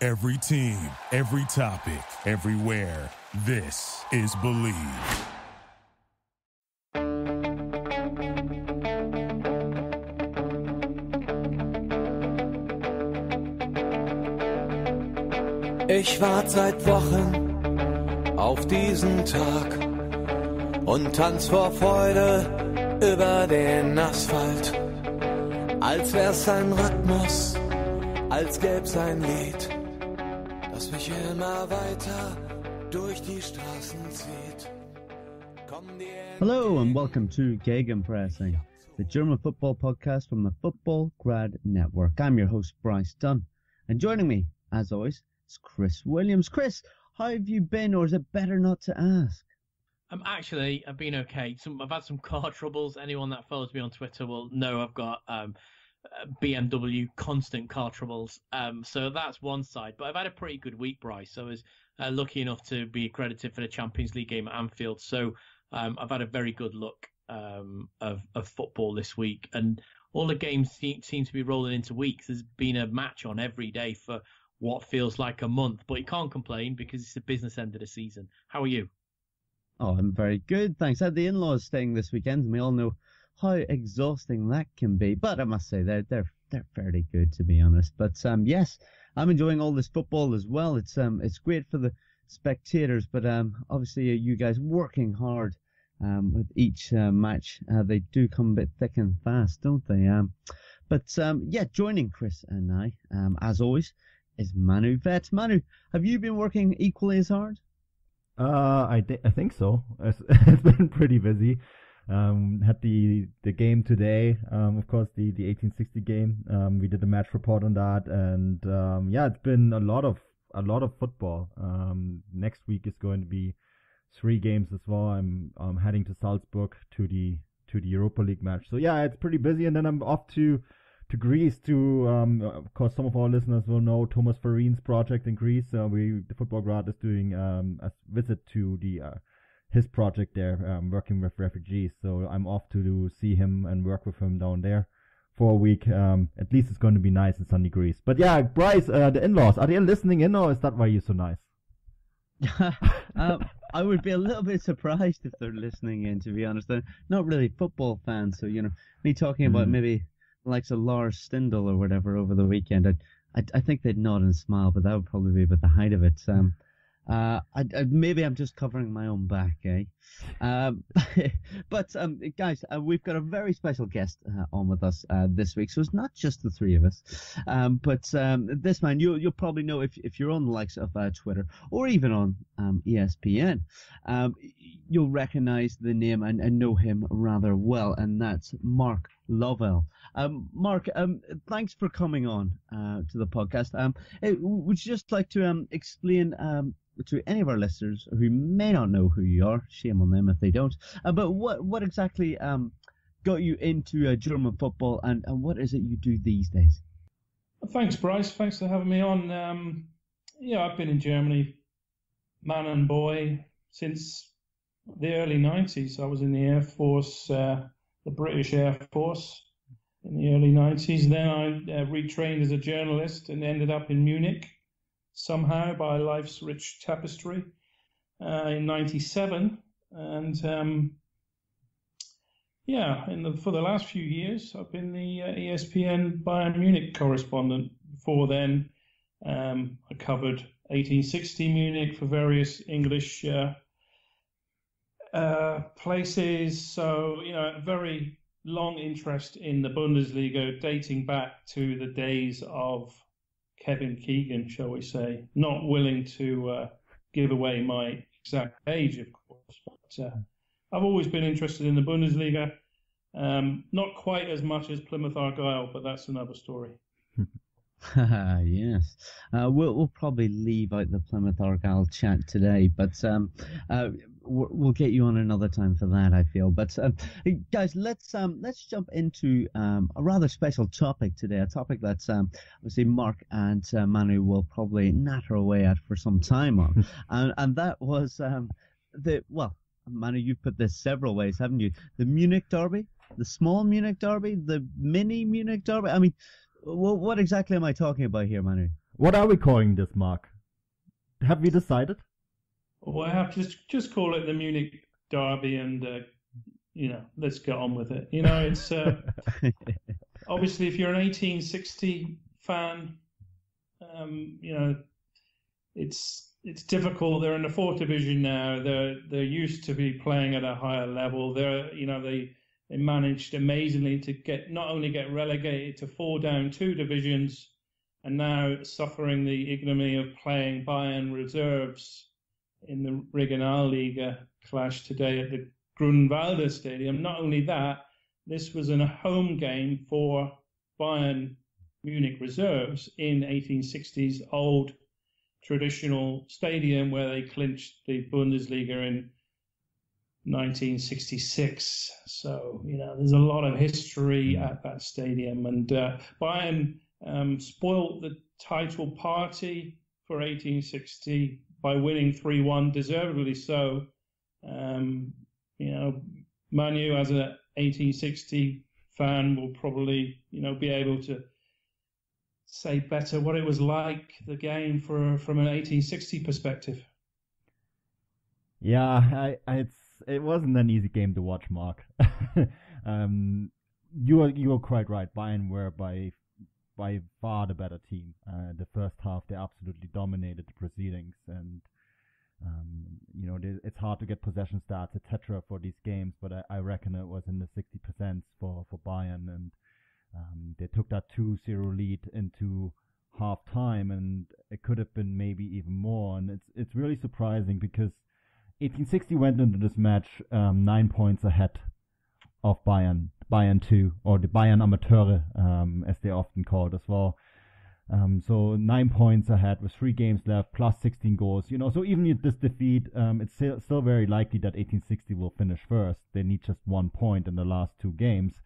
Every team, every topic, everywhere. This is Believe. Ich warte seit Wochen auf diesen Tag und tanz vor Freude über den Asphalt. Als wär's ein Rhythmus, als gäb's ein Lied, das mich immer weiter durch die Straßen zieht. Hello and welcome to Gegenpressing, the German football podcast from the Football Grad Network. I'm your host, Bryce Dunn, and joining me, as always, is Chris Williams. Chris, how have you been, or is it better not to ask? I've been okay. I've had some car troubles. Anyone that follows me on Twitter will know I've got BMW constant car troubles. So that's one side. But I've had a pretty good week, Bryce. I was lucky enough to be accredited for the Champions League game at Anfield. So I've had a very good look of football this week. And all the games seem to be rolling into weeks. There's been a match on every day for what feels like a month. But you can't complain because it's the business end of the season. How are you? Oh, I'm very good, thanks. I had the in-laws staying this weekend, and we all know how exhausting that can be. But I must say, they're fairly good, to be honest. But yes, I'm enjoying all this football as well. It's great for the spectators, but obviously you guys working hard with each match. They do come a bit thick and fast, don't they? But joining Chris and I, as always, is Manu Veth. Manu, have you been working equally as hard? I think so. It's been pretty busy. Had the game today, of course, the 1860 game. We did a match report on that, and it's been a lot of football. Next week is going to be 3 games as well. I'm heading to Salzburg to the Europa League match. So yeah, it's pretty busy, and then I'm off to Greece to, of course, some of our listeners will know Thomas Farin's project in Greece. The Football Grad is doing a visit to his project there, working with refugees. So I'm off to see him and work with him down there for a week. At least it's going to be nice in sunny Greece. But yeah, Bryce, the in-laws, are they listening in, or is that why you're so nice? I would be a little bit surprised if they're listening in, to be honest. They're not really football fans, so, me talking about maybe likes of Lars Stindl or whatever over the weekend, I think they'd nod and smile, but that would probably be about the height of it. Maybe I'm just covering my own back, eh? But guys, we've got a very special guest on with us this week, so it's not just the three of us. But this man, you'll probably know if you're on the likes of Twitter or even on ESPN, you'll recognize the name and know him rather well, and that's Mark Lovell. Mark, thanks for coming on to the podcast. Would you just like to explain to any of our listeners who may not know who you are, shame on them if they don't, but what exactly got you into German football, and what is it you do these days? Thanks, Bryce. Thanks for having me on. I've been in Germany, man and boy, since the early 90s. I was in the Air Force, the British Air Force, in the early 90s. Then I retrained as a journalist and ended up in Munich somehow by life's rich tapestry in 97. And for the last few years, I've been the ESPN Bayern Munich correspondent. Before then, I covered 1860 Munich for various English places. So, a very long interest in the Bundesliga dating back to the days of Kevin Keegan, shall we say. Not willing to give away my exact age, of course, but I've always been interested in the Bundesliga. Not quite as much as Plymouth Argyle, but that's another story. Yes. We'll probably leave out the Plymouth Argyle chat today, but we'll get you on another time for that, I feel. But guys, let's jump into a rather special topic today, a topic that obviously Mark and Manu will probably natter away at for some time on, and that was Manu, you've put this several ways, haven't you? The Munich Derby, the small Munich Derby, the mini Munich Derby. I mean, what exactly am I talking about here, Manu? What are we calling this, Mark? Have we decided? Well, I have to just call it the Munich Derby, and let's get on with it. It's obviously, if you're an 1860 fan, it's difficult. They're in the fourth division now. They're used to be playing at a higher level. They managed amazingly to not only get relegated to fall down 2 divisions, and now suffering the ignominy of playing Bayern reserves in the Regionalliga clash today at the Grünwalder Stadium. Not only that, this was a home game for Bayern Munich reserves in 1860's old traditional stadium where they clinched the Bundesliga in 1966. So, there's a lot of history at that stadium. And Bayern spoilt the title party for 1860 by winning 3-1, deservedly so. Manuel, as an 1860 fan, will probably, be able to say better what it was like, the game from an 1860 perspective. Yeah, it wasn't an easy game to watch, Mark. You are quite right. Bayern were by far the better team. The first half, they absolutely dominated the proceedings, and it's hard to get possession stats, etc. for these games, but I reckon it was in the 60% for Bayern, and they took that 2-0 lead into half time, and it could have been maybe even more. And it's really surprising because 1860 went into this match 9 points ahead of Bayern II, or the Bayern Amateure, as they're often called as well. So 9 points ahead with 3 games left, plus 16 goals. So even with this defeat, it's still very likely that 1860 will finish first. They need just 1 point in the last 2 games.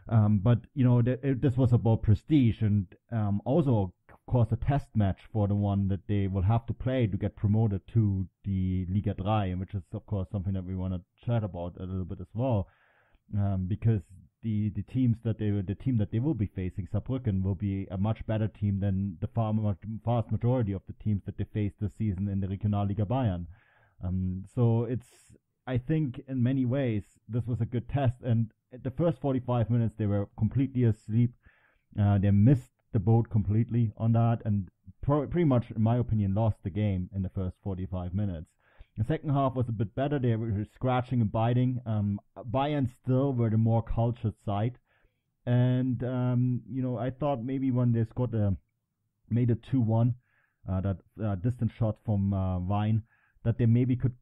But this was about prestige, and also, of course, a test match for the one that they will have to play to get promoted to the Liga 3, which is, of course, something that we want to chat about a little bit as well. Because the team that they will be facing, Saarbrücken, will be a much better team than the vast majority of the teams that they faced this season in the Regionalliga Bayern. So I think in many ways this was a good test. And at the first 45 minutes they were completely asleep. They missed the boat completely on that, and pretty much, in my opinion, lost the game in the first 45 minutes. The second half was a bit better. They were scratching and biting. Bayern still were the more cultured side. And, I thought maybe when they made it 2-1, that distant shot from Vine, that they maybe could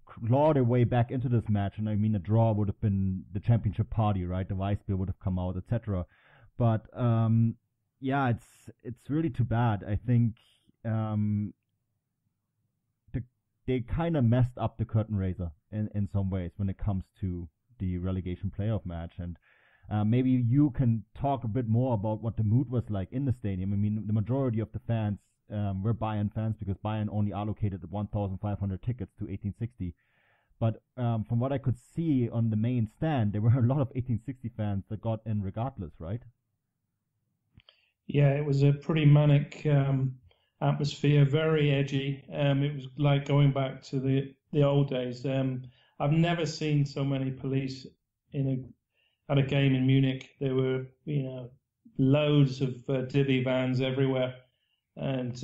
claw their way back into this match. And I mean, a draw would have been the championship party, right? The Weissbier would have come out, etc. But, it's really too bad. I think, they kind of messed up the curtain raiser in some ways when it comes to the relegation playoff match. And maybe you can talk a bit more about what the mood was like in the stadium. I mean, the majority of the fans were Bayern fans because Bayern only allocated 1,500 tickets to 1860. But from what I could see on the main stand, there were a lot of 1860 fans that got in regardless, right? Yeah, it was a pretty manic atmosphere, very edgy. It was like going back to the old days. I've never seen so many police at a game in Munich. There were, loads of divvy vans everywhere, and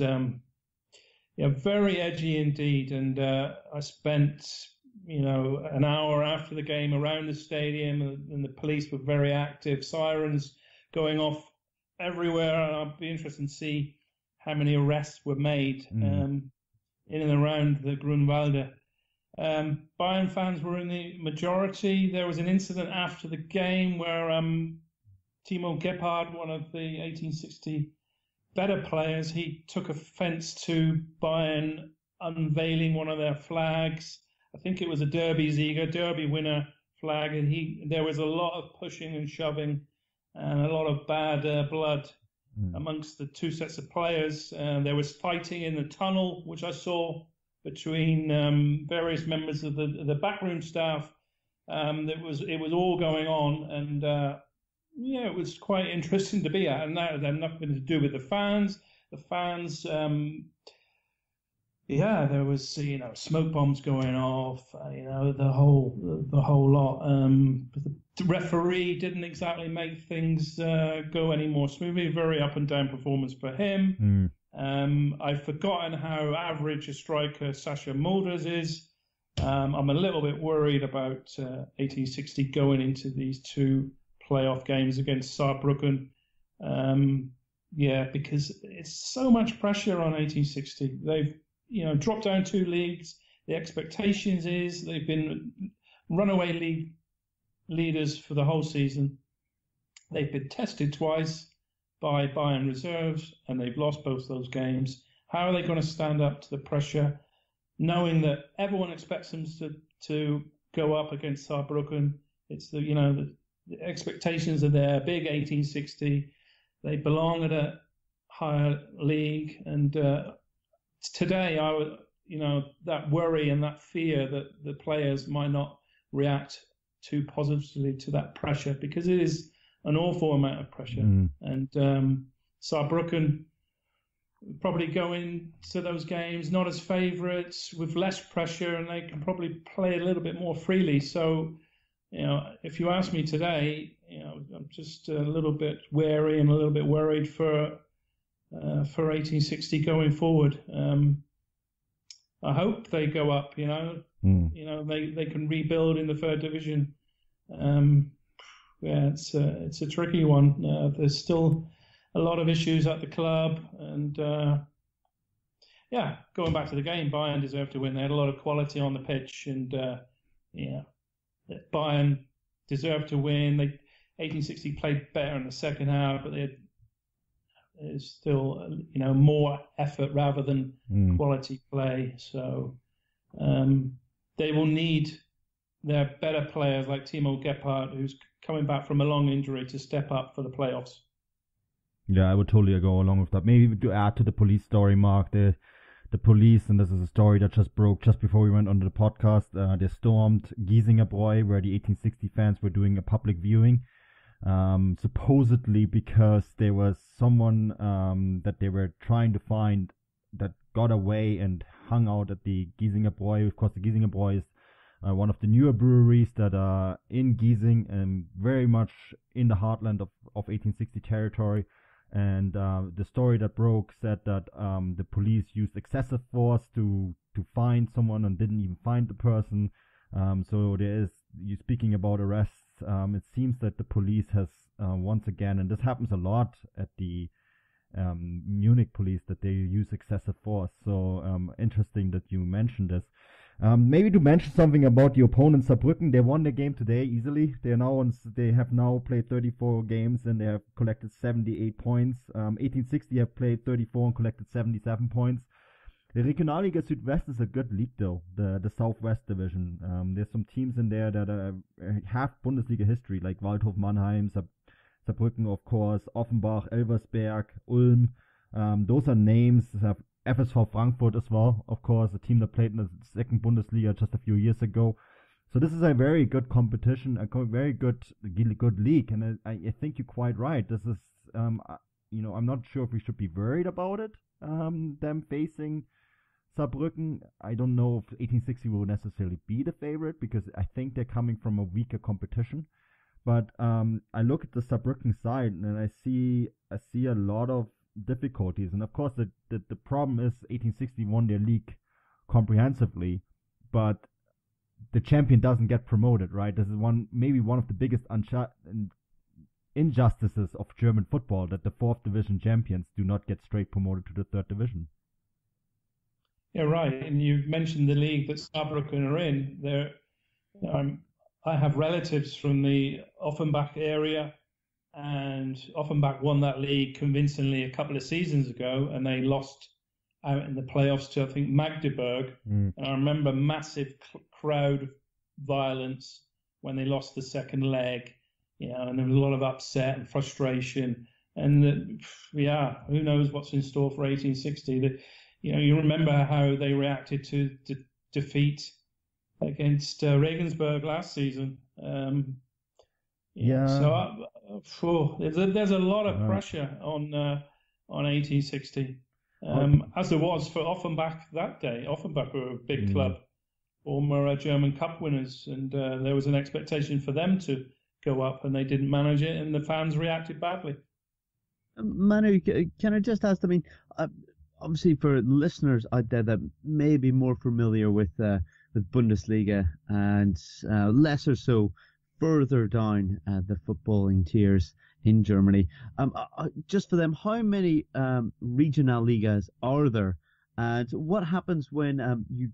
very edgy indeed. And I spent, an hour after the game around the stadium, and the police were very active, sirens going off everywhere. And I'd be interested to see how many arrests were made in and around the Grünwalder. Bayern fans were in the majority. There was an incident after the game where Timo Gebhardt, one of the 1860 better players, he took offence to Bayern unveiling one of their flags. I think it was a Derby winner flag, and there was a lot of pushing and shoving and a lot of bad blood amongst the two sets of players. There was fighting in the tunnel, which I saw between various members of the backroom staff. It was all going on, and yeah, it was quite interesting to be at, and that had nothing to do with the fans. The fans, yeah, there was smoke bombs going off, the whole lot. The referee didn't exactly make things go any more smoothly. Very up and down performance for him. I've forgotten how average a striker Sascha Mulders is. I'm a little bit worried about 1860 going into these two playoff games against Saarbrücken. Because it's so much pressure on 1860. They've dropped down 2 leagues. The expectations is they've been runaway league leaders for the whole season. They've been tested twice by Bayern reserves, and they've lost both those games. How are they going to stand up to the pressure, knowing that everyone expects them to go up against Saarbrücken? It's the expectations are there. Big 1860. They belong at a higher league, and today that worry and that fear that the players might not react too positively to that pressure, because it is an awful amount of pressure. And Saarbrücken probably go into those games not as favourites, with less pressure, and they can probably play a little bit more freely. So, if you ask me today, I'm just a little bit wary and a little bit worried for 1860 going forward. I hope they go up. They can rebuild in the 3rd division. It's a tricky one. There's still a lot of issues at the club, and going back to the game, Bayern deserved to win. They had a lot of quality on the pitch, and Bayern deserved to win. 1860 played better in the second half, but there's still more effort rather than quality play. So they will need their better players like Timo Gebhardt, who's coming back from a long injury, to step up for the playoffs. Yeah, I would totally go along with that. Maybe to add to the police story, Mark, the police, and this is a story that just broke just before we went on the podcast, they stormed Gegenpressing, where the 1860 fans were doing a public viewing, supposedly because there was someone that they were trying to find that got away and hung out at the Gegenpressing. Of course, the Gegenpressing is one of the newer breweries that are in Giesing and very much in the heartland of 1860 territory. And the story that broke said that the police used excessive force to find someone and didn't even find the person. So you speaking about arrests, it seems that the police has once again, and this happens a lot at the Munich police, that they use excessive force. So interesting that you mentioned this. Maybe to mention something about the opponent Saarbrücken, they won the game today easily. They have now played 34 games and they have collected 78 points. 1860 have played 34 and collected 77 points. The Regionalliga Südwest is a good league though, the Southwest division. There's some teams in there that have Bundesliga history, like Waldhof Mannheim, Saarbrücken of course, Offenbach, Elversberg, Ulm. Those are names that FSV Frankfurt as well, of course, a team that played in the 2nd Bundesliga just a few years ago. So this is a very good competition, a very good league, and I think you're quite right. This is, I'm not sure if we should be worried about it, them facing Saarbrücken. I don't know if 1860 will necessarily be the favorite, because I think they're coming from a weaker competition. But I look at the Saarbrücken side and I see a lot of difficulties, and of course the problem is 1860 won their league comprehensively, but the champion doesn't get promoted, right? This is maybe one of the biggest injustices of German football, that the 4th division champions do not get straight promoted to the 3rd division. Yeah, right. And you mentioned the league that Saarbrücken are in. I have relatives from the Offenbach area, and Offenbach won that league convincingly a couple of seasons ago, and they lost out in the playoffs to, I think, Magdeburg. And I remember massive crowd violence when they lost the second leg, and there was a lot of upset and frustration. And who knows what's in store for 1860? You remember how they reacted to defeat against Regensburg last season. So There's a lot of pressure on 1860, as there was for Offenbach that day. Offenbach were a big club, former German Cup winners, and there was an expectation for them to go up, and they didn't manage it, and the fans reacted badly. Manu, can I just ask? I mean, obviously for listeners out there that may be more familiar with Bundesliga and lesser so further down the footballing tiers in Germany, just for them, how many regional ligas are there, and what happens when you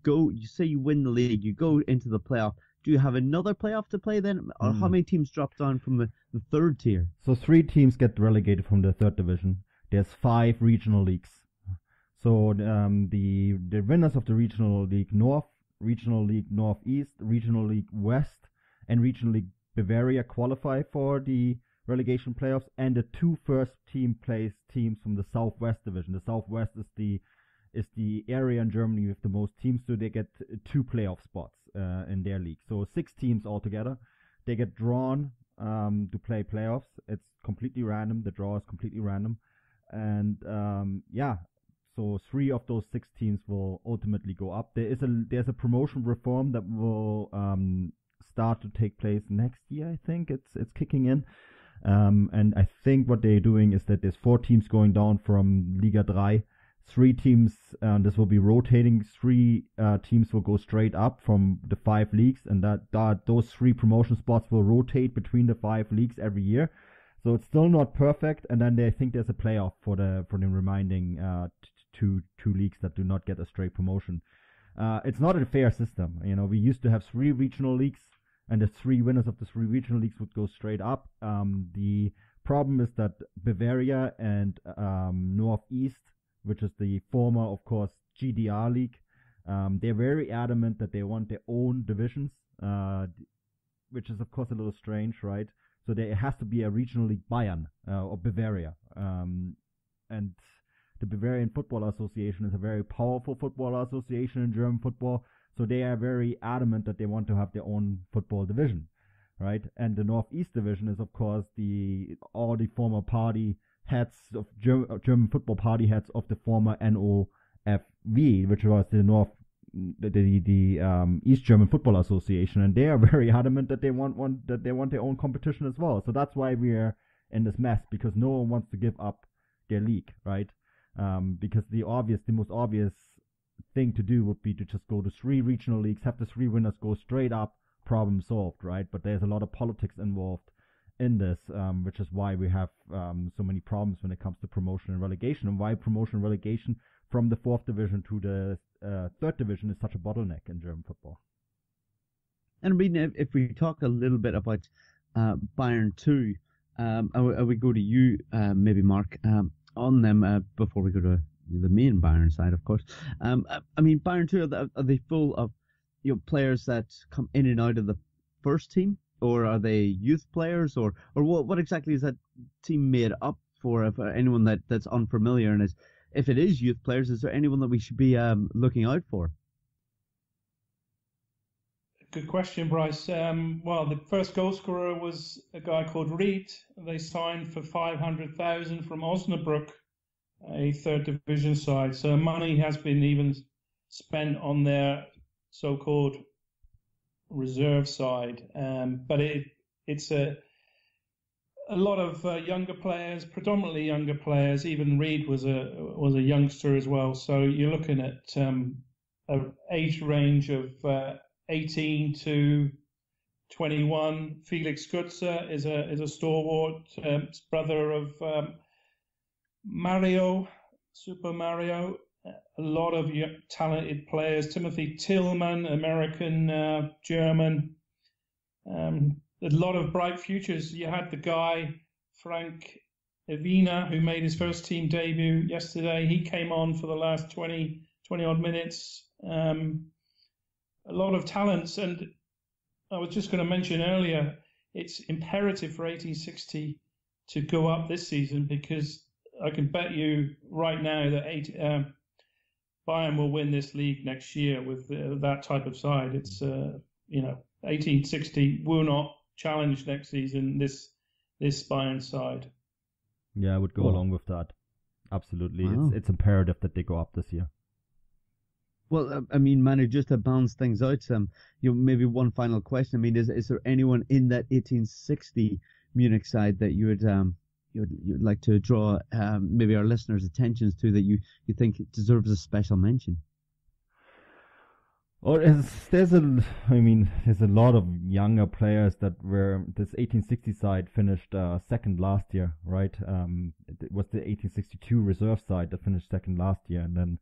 say you win the league, you go into the playoff? Do you have another playoff to play then, or how many teams drop down from the third tier? So 3 teams get relegated from the third division. There's 5 regional leagues. So the winners of the Regional League North, Regional League Northeast, Regional League West, and Regional League Bavaria qualify for the relegation playoffs, and the 2 first place teams from the Southwest division. The Southwest is the area in Germany with the most teams, so they get 2 playoff spots in their league. So 6 teams altogether. They get drawn to play playoffs. It's completely random. The draw is completely random. And so 3 of those 6 teams will ultimately go up. There's a promotion reform that will start to take place next year. I think it's kicking in. And I think what they're doing is that there's 4 teams going down from Liga 3. 3 teams, this will be rotating. 3 teams will go straight up from the 5 leagues, and that those 3 promotion spots will rotate between the 5 leagues every year. So it's still not perfect, and then they think there's a playoff for the remaining two leagues that do not get a straight promotion. It's not a fair system. We used to have 3 regional leagues, and the 3 winners of the 3 regional leagues would go straight up. The problem is that Bavaria and Northeast, which is the former, of course, GDR league, they're very adamant that they want their own divisions, which is, of course, a little strange, right? So there has to be a regional league Bayern or Bavaria. And the Bavarian Football Association is a very powerful football association in German football, so they are very adamant that they want to have their own football division, right? And the Northeast division is, of course, all the former party heads of German football party heads of the former NOFV, which was the East German Football Association, and they are very adamant that they want their own competition as well. So that's why we are in this mess, because no one wants to give up their league, right? Because the most obvious thing to do would be to just go to 3 regional leagues, have the 3 winners go straight up, problem solved, right? But there's a lot of politics involved in this, which is why we have so many problems when it comes to promotion and relegation, and why promotion and relegation from the 4th division to the 3rd division is such a bottleneck in German football. And I mean, if we talk a little bit about Bayern II, and we go to you, maybe Mark, on them before we go to the main Bayern side, of course. I mean, Bayern II, are they full of players that come in and out of the first team? Or are they youth players, or what exactly is that team made up for anyone that's unfamiliar? And if it is youth players, is there anyone that we should be looking out for? Good question, Bryce. Well, the first goal scorer was a guy called Reed. They signed for 500,000 from Osnabrück, a 3rd division side. So money has been even spent on their so-called reserve side, but it's a lot of younger players, predominantly younger players. Even Reed was a youngster as well. So you're looking at an age range of 18 to 21. Felix Gutze is a stalwart, brother of Super Mario. A lot of talented players. Timothy Tillman, American, German. A lot of bright futures. You had the guy, Frank Evina, who made his first team debut yesterday. He came on for the last 20 odd minutes. A lot of talents. And I was just going to mention earlier, it's imperative for 1860 to go up this season, because I can bet you right now that Bayern will win this league next year with that type of side. It's 1860 will not challenge next season this this Bayern side. Yeah, I would go along with that. Absolutely. Wow. It's imperative that they go up this year. Well, I mean, Manu, just to balance things out, maybe one final question. I mean, is there anyone in that 1860 Munich side that you'd like to draw maybe our listeners' attentions to that you think deserves a special mention? Or there's a lot of younger players that were this 1860 side finished second last year, right? It was the 1862 reserve side that finished second last year, and then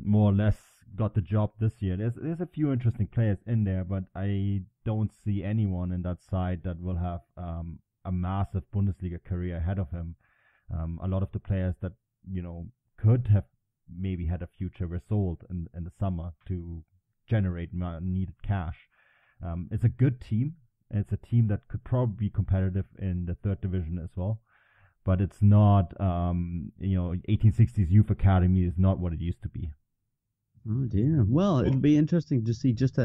more or less got the job this year. There's a few interesting players in there, but I don't see anyone in that side that will have a massive Bundesliga career ahead of him. A lot of the players that could have maybe had a future were sold in the summer to generate needed cash. It's a good team. It's a team that could probably be competitive in the third division as well. But it's not, 1860s youth academy is not what it used to be. Oh dear. Well, it'll be interesting to see just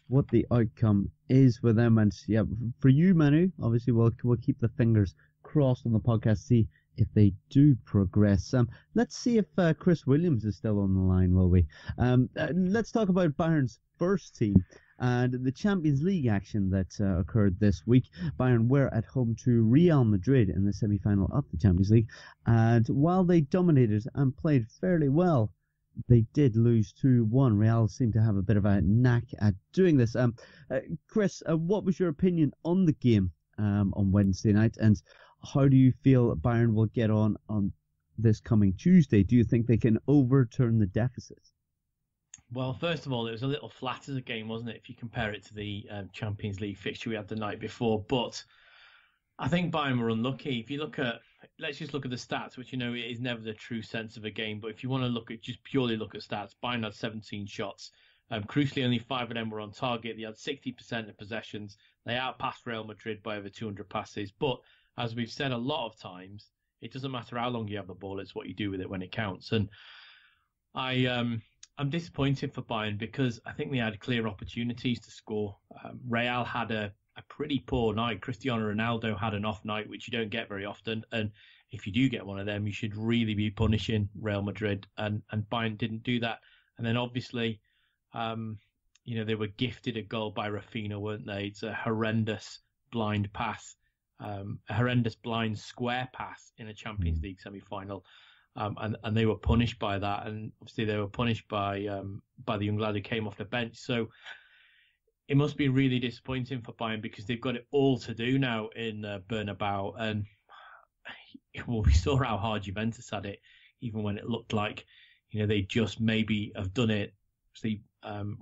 what the outcome is for them. And yeah, for you, Manu, obviously we'll keep the fingers crossed on the podcast, see if they do progress. Let's see if Chris Williams is still on the line, will we? Let's talk about Bayern's first team and the Champions League action that occurred this week. Bayern were at home to Real Madrid in the semi-final of the Champions League, and while they dominated and played fairly well, they did lose 2-1. Real seemed to have a bit of a knack at doing this. Chris, what was your opinion on the game on Wednesday night, and how do you feel Bayern will get on this coming Tuesday? Do you think they can overturn the deficit? Well, first of all, it was a little flat as a game, wasn't it, if you compare it to the Champions League fixture we had the night before. But I think Bayern were unlucky. If you let's just look at the stats, which it is never the true sense of a game. But if you want to purely look at stats, Bayern had 17 shots. Crucially, only 5 of them were on target. They had 60% of possessions. They outpassed Real Madrid by over 200 passes. But as we've said a lot of times, it doesn't matter how long you have the ball, it's what you do with it when it counts. And I'm disappointed for Bayern because I think they had clear opportunities to score. Real had a pretty poor night. Cristiano Ronaldo had an off night, which you don't get very often. And if you do get one of them, you should really be punishing Real Madrid. And Bayern didn't do that. And then obviously, they were gifted a goal by Rafinha, weren't they? It's a horrendous blind pass. A horrendous blind square pass in a Champions League semi-final, and they were punished by that, and obviously they were punished by the young lad who came off the bench. So it must be really disappointing for Bayern because they've got it all to do now in Bernabeu, and we saw how hard Juventus had it, even when it looked like they just maybe have done it. Obviously,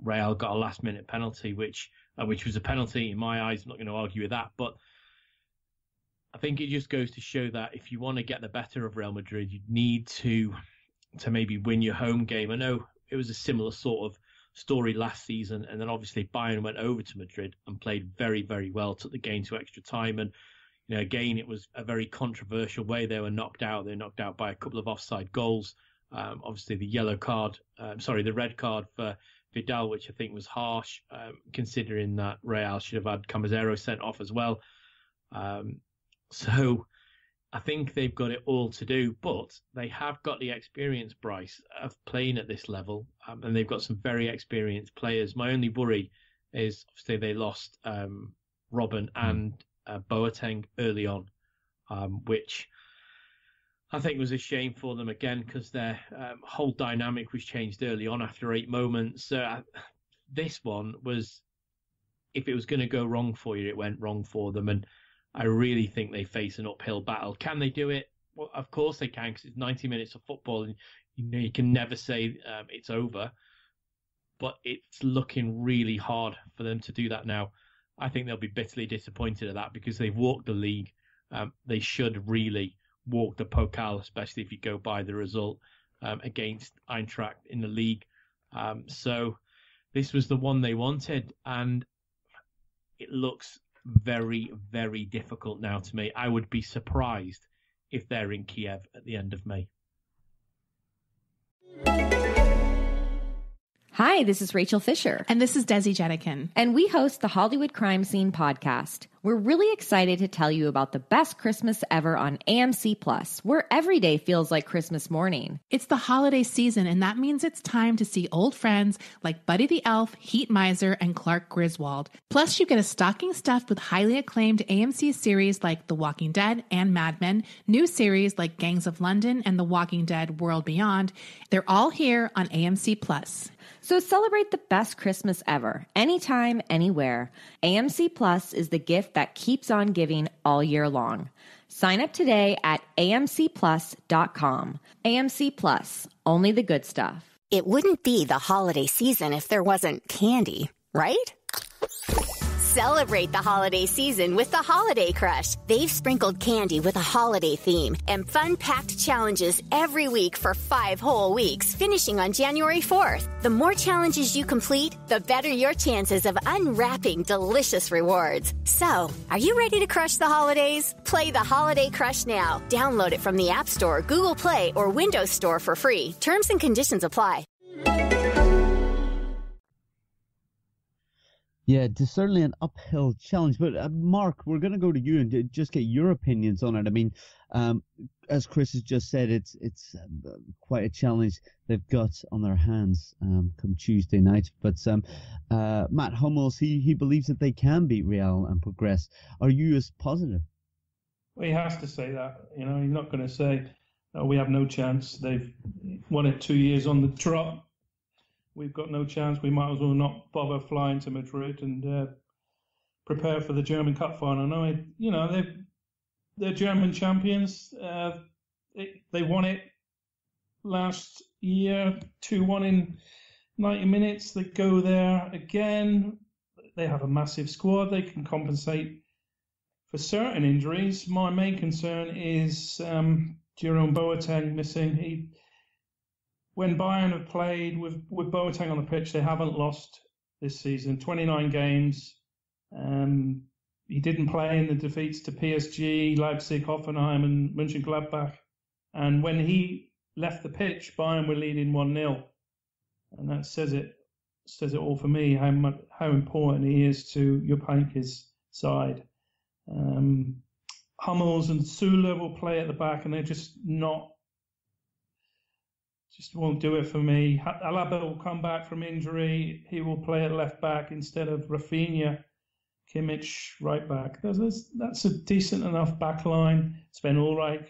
Real got a last-minute penalty, which was a penalty in my eyes. I'm not going to argue with that, but I think it just goes to show that if you want to get the better of Real Madrid, you need to maybe win your home game. I know it was a similar sort of story last season, and then obviously Bayern went over to Madrid and played very, very well, took the game to extra time, and again it was a very controversial way they were knocked out. They were knocked out by a couple of offside goals. Obviously the red card for Vidal, which I think was harsh, considering that Real should have had Camazero sent off as well. So I think they've got it all to do, but they have got the experience, Bryce, of playing at this level, and they've got some very experienced players. My only worry is obviously they lost Robben and Boateng early on, which I think was a shame for them again because their whole dynamic was changed early on after 8 moments. This one was, if it was going to go wrong for you, it went wrong for them, and I really think they face an uphill battle. Can they do it? Well, of course they can, because it's 90 minutes of football, and you can never say it's over. But it's looking really hard for them to do that now. I think they'll be bitterly disappointed at that because they've walked the league. They should really walk the Pokal, especially if you go by the result against Eintracht in the league. So this was the one they wanted, and it looks very, very difficult now to me. I would be surprised if they're in Kiev at the end of May. Hi, this is Rachel Fisher. And this is Desi Jenikin. And we host the Hollywood Crime Scene podcast. We're really excited to tell you about the best Christmas ever on AMC Plus, where every day feels like Christmas morning. It's the holiday season, and that means it's time to see old friends like Buddy the Elf, Heat Miser, and Clark Griswold. Plus, you get a stocking stuffed with highly acclaimed AMC series like The Walking Dead and Mad Men, new series like Gangs of London and The Walking Dead World Beyond. They're all here on AMC Plus. So celebrate the best Christmas ever, anytime, anywhere. AMC Plus is the gift that keeps on giving all year long. Sign up today at amcplus.com. AMC Plus, only the good stuff. It wouldn't be the holiday season if there wasn't candy, right? Celebrate the holiday season with the Holiday Crush. They've sprinkled candy with a holiday theme and fun-packed challenges every week for 5 whole weeks, finishing on January 4th. The more challenges you complete, the better your chances of unwrapping delicious rewards. So, are you ready to crush the holidays? Play the Holiday Crush now. Download it from the App Store, Google Play, or Windows Store for free. Terms and conditions apply. Yeah, it's certainly an uphill challenge. But Mark, we're going to go to you and just get your opinions on it. I mean, as Chris has just said, it's quite a challenge they've got on their hands come Tuesday night. But Matt Hummels, he believes that they can beat Real and progress. Are you as positive? Well, he has to say that. You know, he's not going to say, "Oh, we have no chance. They've won it 2 years on the trot. We've got no chance. We might as well not bother flying to Madrid and prepare for the German Cup final." No, you know, they're German champions. They won it last year, 2-1 in 90 minutes. They go there again. They have a massive squad. They can compensate for certain injuries. My main concern is Jerome Boateng missing. When Bayern have played with Boateng on the pitch, they haven't lost this season. 29 games. He didn't play in the defeats to PSG, Leipzig, Hoffenheim, and Mönchengladbach. And when he left the pitch, Bayern were leading 1-0. And that says it all for me, how important he is to Jupp Heynckes' side. Hummels and Süle will play at the back, and they're just won't do it for me. Alaba will come back from injury. He will play at left back instead of Rafinha. Kimmich right back. That's a decent enough back line. Sven Ulreich,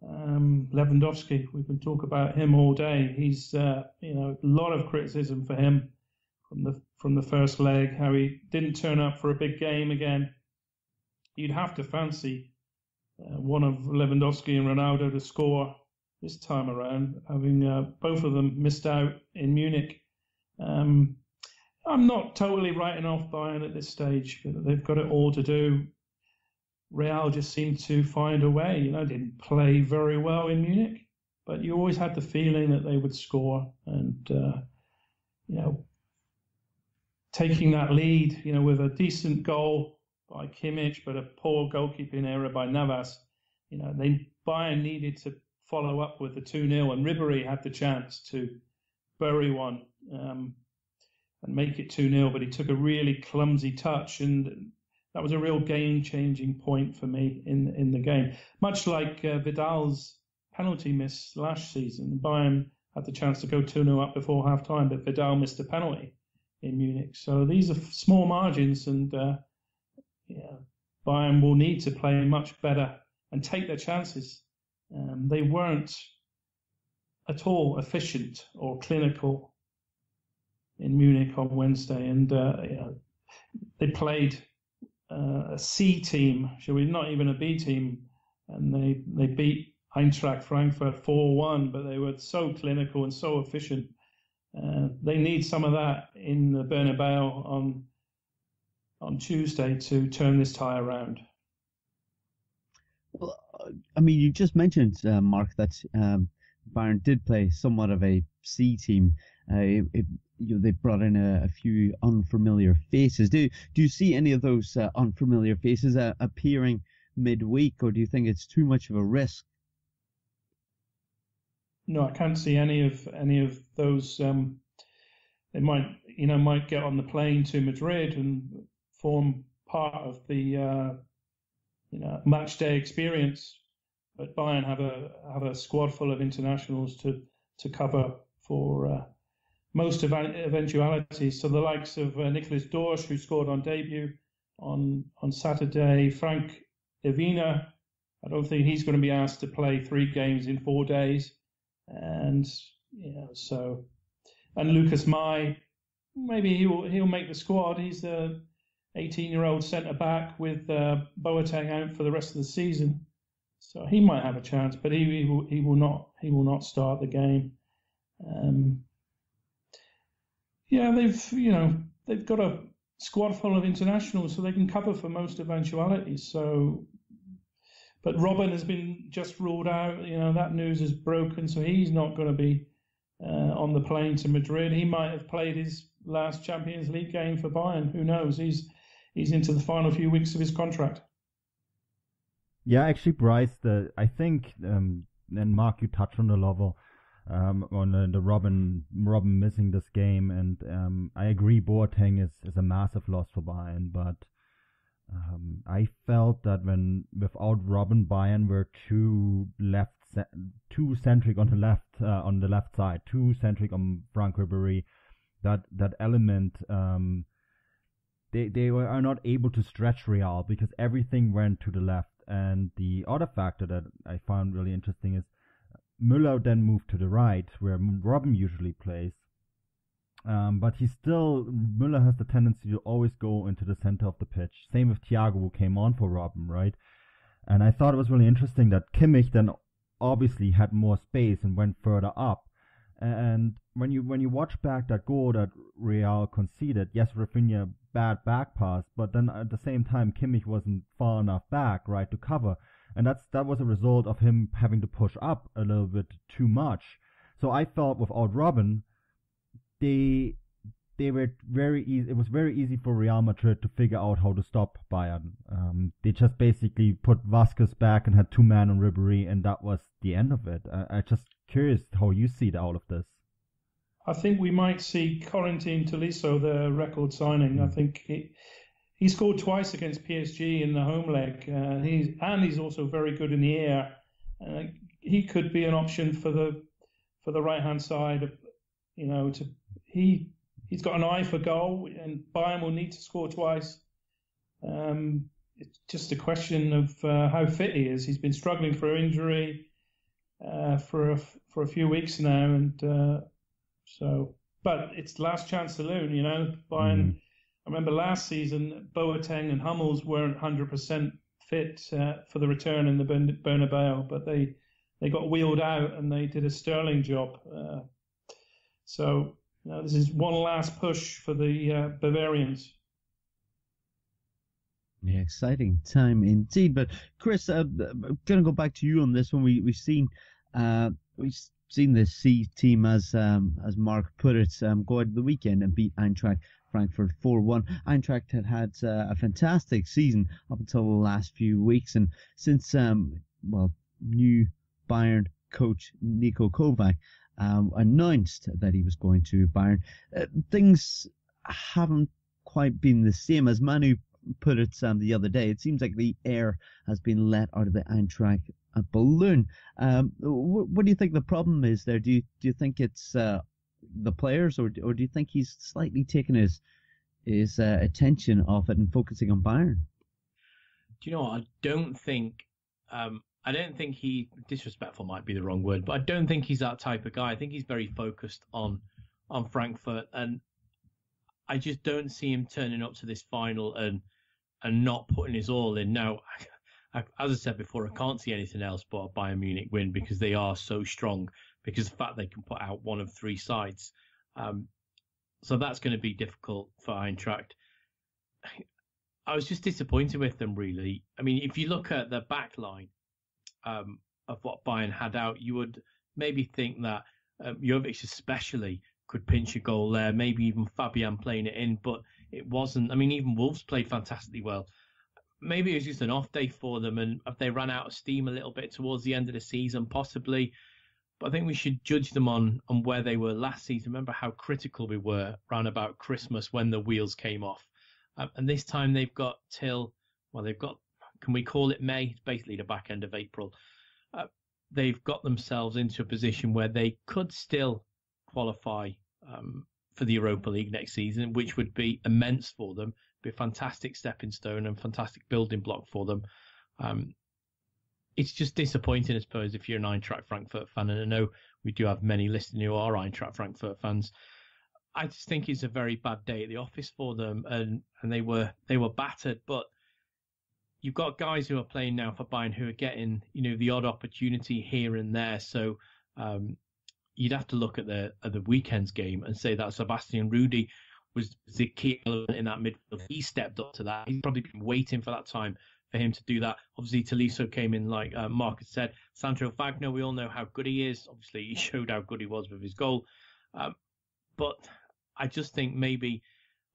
Lewandowski. We can talk about him all day. He's a lot of criticism for him from the first leg. How he didn't turn up for a big game again. You'd have to fancy one of Lewandowski and Ronaldo to score this time around, having both of them missed out in Munich. I'm not totally writing off Bayern at this stage. They've got it all to do. Real just seemed to find a way. You know, didn't play very well in Munich, but you always had the feeling that they would score. And, taking that lead, with a decent goal by Kimmich, but a poor goalkeeping error by Navas, Bayern needed to follow up with the 2-0, and Ribéry had the chance to bury one and make it 2-0, but he took a really clumsy touch, and that was a real game-changing point for me in the game. Much like Vidal's penalty miss last season, Bayern had the chance to go 2-0 up before half-time, but Vidal missed a penalty in Munich. So these are small margins, and Bayern will need to play much better and take their chances. They weren't at all efficient or clinical in Munich on Wednesday, and they played a C team, shall we? Not even a B team, and they beat Eintracht Frankfurt 4-1, but they were so clinical and so efficient. They need some of that in the Bernabeu on Tuesday to turn this tie around. Well, I mean, you just mentioned, Mark, that Bayern did play somewhat of a C team. They brought in a few unfamiliar faces. Do you see any of those unfamiliar faces appearing midweek, or do you think it's too much of a risk? No, I can't see any of those. They might get on the plane to Madrid and form part of the match day experience. But Bayern have a squad full of internationals to cover for most eventualities. So the likes of Nicholas Dorsch, who scored on debut on Saturday, Frank Evina, I don't think he's going to be asked to play 3 games in 4 days, and Lucas Mai, maybe he'll make the squad. He's the 18-year-old centre back with Boateng out for the rest of the season, so he might have a chance, but he will not start the game. They've got a squad full of internationals, so they can cover for most eventualities. But Robben has been just ruled out. That news is broken, so he's not going to be on the plane to Madrid. He might have played his last Champions League game for Bayern. Who knows? He's into the final few weeks of his contract. Yeah, actually, Bryce, I think, and Mark, you touched on the Lovell, on the Robben missing this game, and I agree, Boateng is a massive loss for Bayern, but I felt that without Robben, Bayern were too centric on the left side, too centric on Frank Ribéry. That element, they are not able to stretch Real because everything went to the left. And the other factor that I found really interesting is Müller then moved to the right, where Robben usually plays. But Müller has the tendency to always go into the center of the pitch. Same with Thiago, who came on for Robben, right? And I thought it was really interesting that Kimmich then obviously had more space and went further up. And when you watch back that goal that Real conceded, yes, Rafinha bad back pass, but then at the same time Kimmich wasn't far enough back, right, to cover. And that was a result of him having to push up a little bit too much. So I felt without Robben, they were very easy. It was very easy for Real Madrid to figure out how to stop Bayern. They just basically put Vasquez back and had 2 men on Ribéry, and that was the end of it. I just curious how you see all of this. I think we might see Corentin Tolisso, the record signing. I think he scored twice against PSG in the home leg. He's also very good in the air. He could be an option for the right hand side. He's got an eye for goal, and Bayern will need to score twice. It's just a question of how fit he is. He's been struggling for injury for a few weeks now, and but it's last chance saloon. Bayern. I remember last season, Boateng and Hummels weren't 100% fit for the return in the Bernabeu, but they got wheeled out and they did a sterling job. This is one last push for the Bavarians. Yeah, exciting time indeed. But Chris, I'm going to go back to you on this one. We've seen the C team, as Mark put it, go out the weekend and beat Eintracht Frankfurt 4-1. Eintracht had a fantastic season up until the last few weeks, and since new Bayern coach Niko Kovac announced that he was going to Bayern, things haven't quite been the same. As Manu put it the other day, it seems like the air has been let out of the Eintracht balloon. What do you think the problem is there? Do you think it's the players, or do you think he's slightly taken his attention off it and focusing on Bayern? Do you know what? I don't think he, disrespectful might be the wrong word, but I don't think he's that type of guy. I think he's very focused on Frankfurt, and I just don't see him turning up to this final and not putting his all in. Now, as I said before, I can't see anything else but a Bayern Munich win, because they are so strong, because of the fact they can put out one of 3 sides. So that's going to be difficult for Eintracht. I was just disappointed with them, really. I mean, if you look at the back line of what Bayern had out, you would maybe think that Jovic especially could pinch a goal there, maybe even Fabian playing it in, but it wasn't. I mean, even Wolves played fantastically well. Maybe it was just an off day for them, and if they ran out of steam a little bit towards the end of the season, possibly. But I think we should judge them on where they were last season. Remember how critical we were around about Christmas when the wheels came off. And this time they've got can we call it May? It's basically the back end of April. They've got themselves into a position where they could still qualify for the Europa League next season, which would be immense for them, be a fantastic stepping stone and fantastic building block for them. It's just disappointing, I suppose, if you're an Eintracht Frankfurt fan, and I know we do have many listeners who are Eintracht Frankfurt fans. I just think it's a very bad day at the office for them, and they were battered. But you've got guys who are playing now for Bayern who are getting the odd opportunity here and there. So you'd have to look at the weekend's game and say that Sebastian Rudy was the key element in that midfield. He stepped up to that. He's probably been waiting for that time for him to do that. Obviously, Tolisso came in, like Mark had said. Sandro Wagner, we all know how good he is. Obviously, he showed how good he was with his goal. But I just think maybe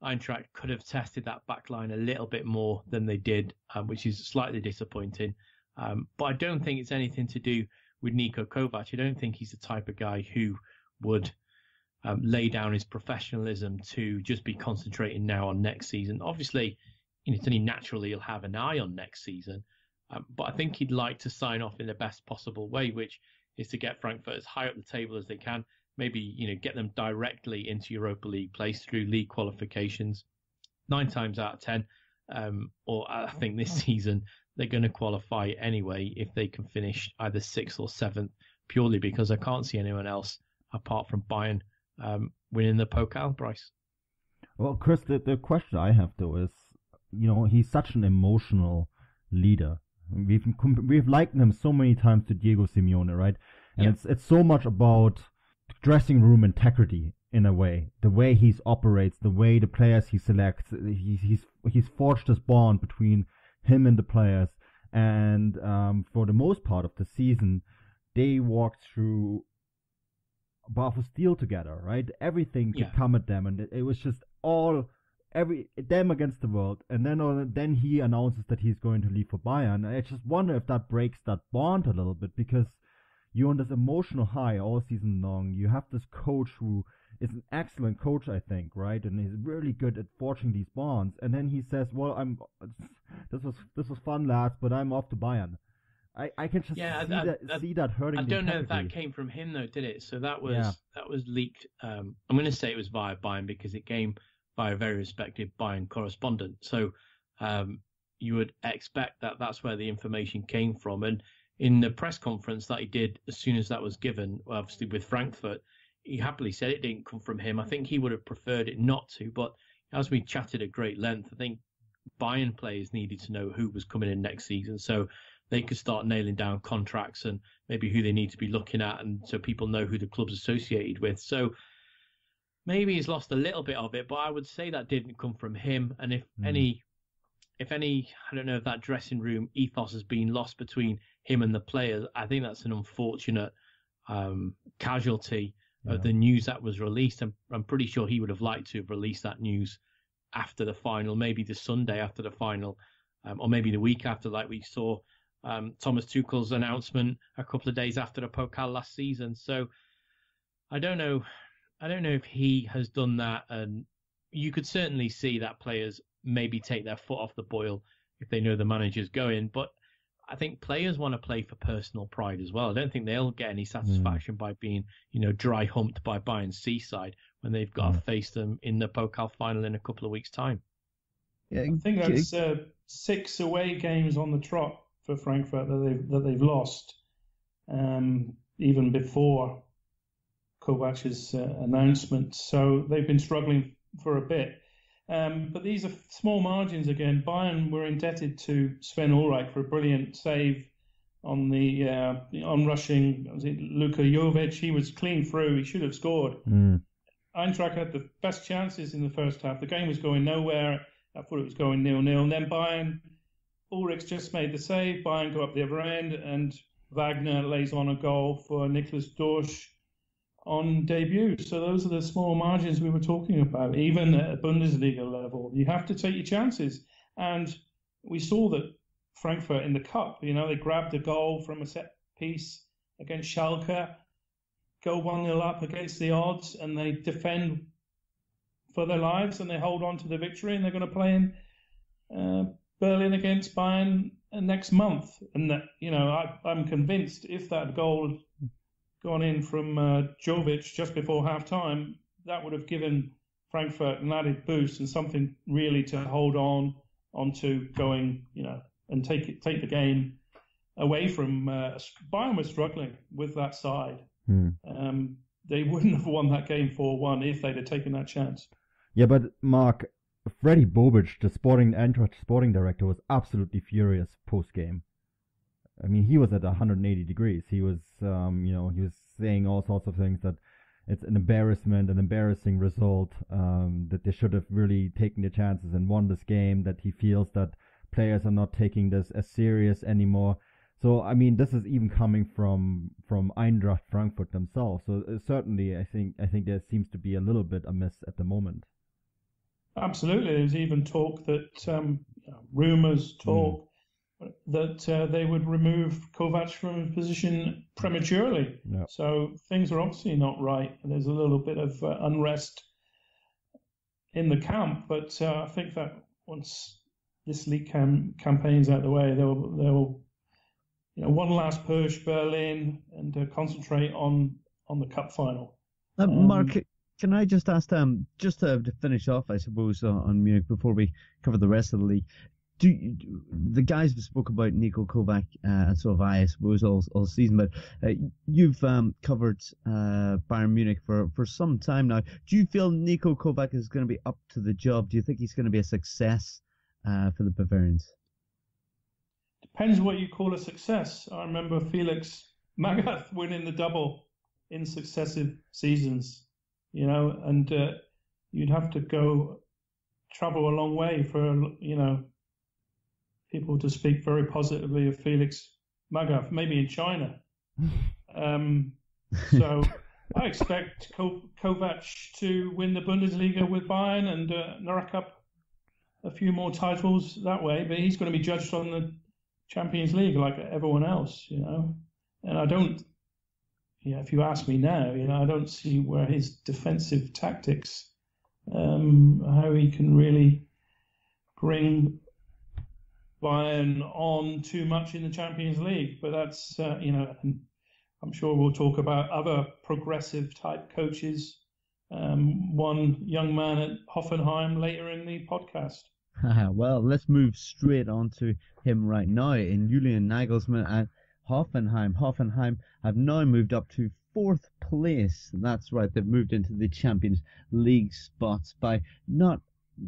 Eintracht could have tested that back line a little bit more than they did, which is slightly disappointing. But I don't think it's anything to do with Niko Kovac. I don't think he's the type of guy who would lay down his professionalism to just be concentrating now on next season. Obviously, it's only naturally he'll have an eye on next season. But I think he'd like to sign off in the best possible way, which is to get Frankfurt as high up the table as they can. Maybe, get them directly into Europa League place through league qualifications. 9 times out of 10, or I think this season, they're going to qualify anyway if they can finish either 6th or 7th, purely because I can't see anyone else apart from Bayern winning the Pokal, Bryce. Well, Chris, the question I have though is, he's such an emotional leader. We've likened him so many times to Diego Simeone, right? And it's so much about dressing room integrity in a way, the way he operates, the way the players he selects. He's forged this bond between him and the players, and for the most part of the season, they walked through a bar of steel together, right? Everything could come at them, and it was just them against the world. And then he announces that he's going to leave for Bayern. I just wonder if that breaks that bond a little bit, because you're on this emotional high all season long. You have this coach who is an excellent coach, I think, right? And he's really good at forging these bonds. And then he says, "Well, this was fun, lads, but I'm off to Bayern." I can just see that hurting. I don't know if that came from him though, did it? So that was leaked. I'm going to say it was via Bayern because it came via a very respected Bayern correspondent. So you would expect that that's where the information came from. And in the press conference that he did as soon as that was given, obviously with Frankfurt, he happily said it didn't come from him. I think he would have preferred it not to, but as we chatted at great length, I think Bayern players needed to know who was coming in next season so they could start nailing down contracts and maybe who they need to be looking at, and so people know who the club's associated with. So maybe he's lost a little bit of it, but I would say that didn't come from him. And if any, I don't know if that dressing room ethos has been lost between him and the players, I think that's an unfortunate casualty of the news that was released. I'm pretty sure he would have liked to have released that news after the final, maybe the Sunday after the final, or maybe the week after, like we saw Thomas Tuchel's announcement a couple of days after the Pokal last season. So I don't know if he has done that, and you could certainly see that players maybe take their foot off the boil if they know the manager's going. But I think players want to play for personal pride as well. I don't think they'll get any satisfaction by being, dry humped by Bayern Seaside when they've got to face them in the Pokal final in a couple of weeks' time. Yeah, I think that's 6 away games on the trot for Frankfurt that they've lost, even before Kovac's announcement. So they've been struggling for a bit. But these are small margins again. Bayern were indebted to Sven Ulreich for a brilliant save on the onrushing, was it Luka Jovic? He was clean through. He should have scored. Eintracht had the best chances in the first half. The game was going nowhere. I thought it was going 0-0. And then Bayern, Ulreich just made the save. Bayern go up the other end, and Wagner lays on a goal for Niklas Dorsch on debut. So those are the small margins we were talking about, even at a Bundesliga level. You have to take your chances. And we saw that Frankfurt in the cup, they grabbed a goal from a set piece against Schalke, go 1-0 up against the odds, and they defend for their lives, and they hold on to the victory, and they're going to play in Berlin against Bayern next month. And that, I'm convinced if that goal had gone in from Jovic just before half-time, that would have given Frankfurt an added boost and something really to hold onto going, and take the game away from Bayern was struggling with that side. They wouldn't have won that game 4-1 if they'd have taken that chance. Yeah, but Mark, Freddy Bobic, the Eintracht sporting director, was absolutely furious post-game. I mean, he was at 180 degrees. He was, he was saying all sorts of things, that it's an embarrassing result, that they should have really taken the chances and won this game, that he feels that players are not taking this as serious anymore. So, I mean, this is even coming from Eintracht Frankfurt themselves. So certainly, I think there seems to be a little bit amiss at the moment. Absolutely. There's even talk that, rumours talk that they would remove Kovac from his position prematurely. Yep. So things are obviously not right. There's a little bit of unrest in the camp, but I think that once this league campaign's out of the way, they'll one last push, Berlin, and concentrate on the cup final. Mark, can I just ask, just to finish off, I suppose, on Munich before we cover the rest of the league? The guys have spoke about Niko Kovac, and so have I suppose, all season, but you've covered Bayern Munich for some time now. Do you feel Niko Kovac is going to be up to the job? Do you think he's going to be a success for the Bavarians? Depends what you call a success. I remember Felix Magath winning the double in successive seasons, and you'd have to travel a long way for, people to speak very positively of Felix Magath, maybe in China. So I expect Kovac to win the Bundesliga with Bayern and rack up a few more titles that way, but he's going to be judged on the Champions League like everyone else, And I don't, if you ask me now, I don't see where his defensive tactics, how he can really bring Bayern on too much in the Champions League. But that's, I'm sure we'll talk about other progressive type coaches, one young man at Hoffenheim later in the podcast. Well, let's move straight on to him right now in Julian Nagelsmann at Hoffenheim. Hoffenheim have now moved up to 4th place. That's right, they've moved into the Champions League spots by not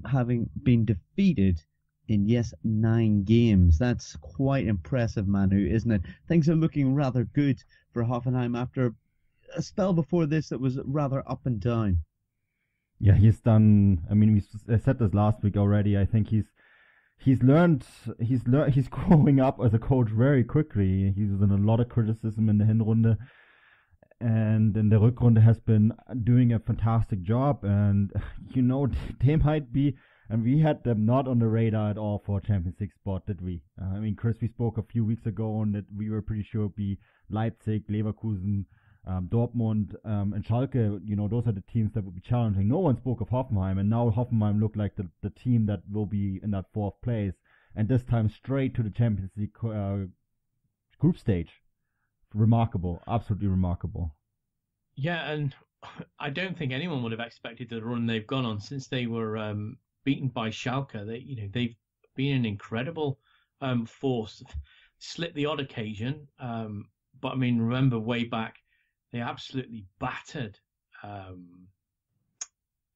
having been defeated in 9 games. That's quite impressive, Manu, isn't it? Things are looking rather good for Hoffenheim after a spell before this that was rather up and down. Yeah, he's done. I mean, I said this last week already. I think he's growing up as a coach very quickly. He's in a lot of criticism in the Hinrunde, and in the Rückrunde has been doing a fantastic job. And they might be. And we had them not on the radar at all for a Champions League spot, did we? I mean, Chris, we spoke a few weeks ago on that we were pretty sure it would be Leipzig, Leverkusen, Dortmund, and Schalke. Those are the teams that would be challenging. No one spoke of Hoffenheim, and now Hoffenheim look like the team that will be in that 4th place, and this time straight to the Champions League group stage. Remarkable, absolutely remarkable. Yeah, and I don't think anyone would have expected the run they've gone on since they were beaten by Schalke. They've been an incredible force. Slipped the odd occasion, but I mean, remember way back, they absolutely battered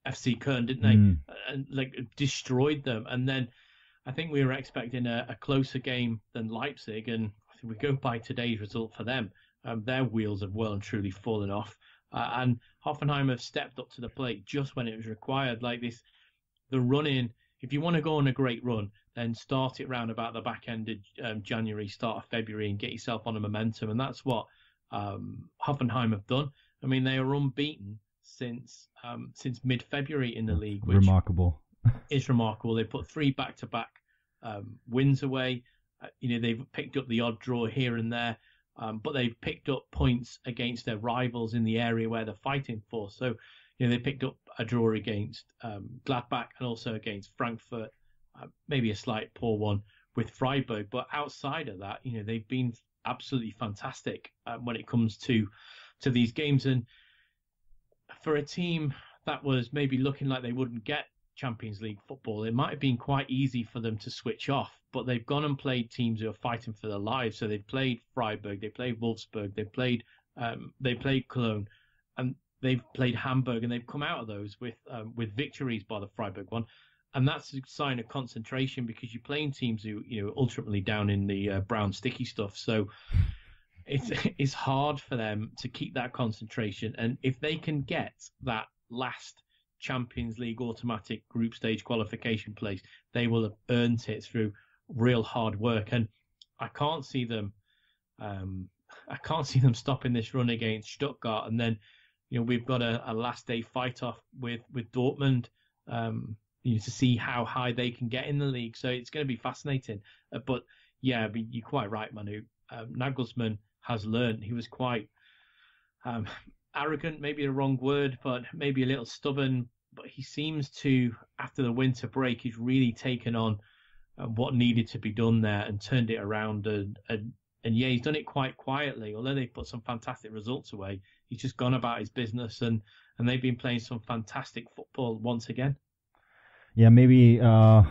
FC Köln, didn't they? And destroyed them. And then I think we were expecting a closer game than Leipzig, and if we go by today's result for them, their wheels have well and truly fallen off. And Hoffenheim have stepped up to the plate just when it was required. Like this, the run-in, if you want to go on a great run, then start it round about the back end of January, start of February, and get yourself on a momentum. And that's what Hoffenheim have done. I mean, they are unbeaten since mid-February in the league, which remarkable. is remarkable. They put 3 back-to-back wins away. They've picked up the odd draw here and there. but they've picked up points against their rivals in the area where they're fighting for. So, they picked up a draw against Gladbach and also against Frankfurt, maybe a slight poor one with Freiburg. But outside of that, they've been absolutely fantastic when it comes to these games. And for a team that was maybe looking like they wouldn't get Champions League football, it might have been quite easy for them to switch off. But they've gone and played teams who are fighting for their lives. So they've played Freiburg, they played Wolfsburg, they played Cologne, and they've played Hamburg, and they've come out of those with victories, by the Freiburg one. And that's a sign of concentration, because you're playing teams who, ultimately down in the brown sticky stuff. So it's hard for them to keep that concentration. And if they can get that last Champions League automatic group stage qualification place, they will have earned it through real hard work. And I can't see them stopping this run against Stuttgart. And then, we've got a last day fight off with Dortmund, to see how high they can get in the league. So it's going to be fascinating. But yeah, you're quite right, Manu. Nagelsmann has learned. He was quite arrogant, maybe the wrong word, but maybe a little stubborn. But he seems to, after the winter break, he's really taken on what needed to be done there and turned it around. And yeah, he's done it quite quietly. Although they've put some fantastic results away, he's just gone about his business, and they've been playing some fantastic football once again. Yeah, maybe a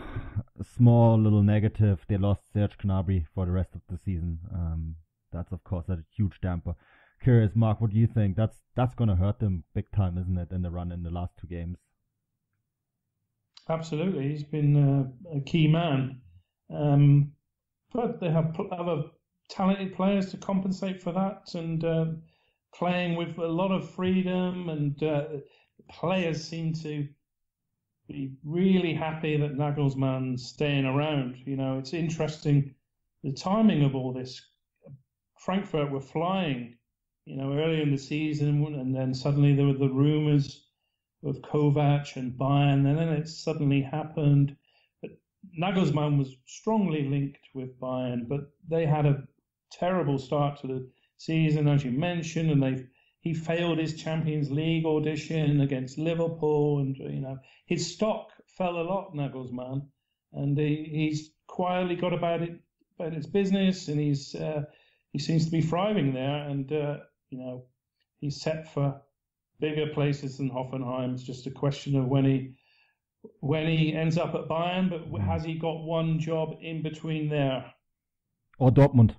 small little negative. They lost Serge Gnabry for the rest of the season. That's of course a huge damper. Curious, Mark, what do you think? That's going to hurt them big time, isn't it, in the run in the last two games? Absolutely, he's been a key man. But they have other talented players to compensate for that, and playing with a lot of freedom, and players seem to be really happy that Nagelsmann's staying around. It's interesting, the timing of all this. Frankfurt were flying, early in the season, and then suddenly there were the rumours of Kovac and Bayern, and then it suddenly happened. But Nagelsmann was strongly linked with Bayern, but they had a terrible start to the season, as you mentioned, and he failed his Champions League audition against Liverpool, and his stock fell a lot, Nagelsmann, and he's quietly got about his business, and he seems to be thriving there, and he's set for bigger places than Hoffenheim. It's just a question of when he ends up at Bayern, but has he got one job in between there? Or Dortmund.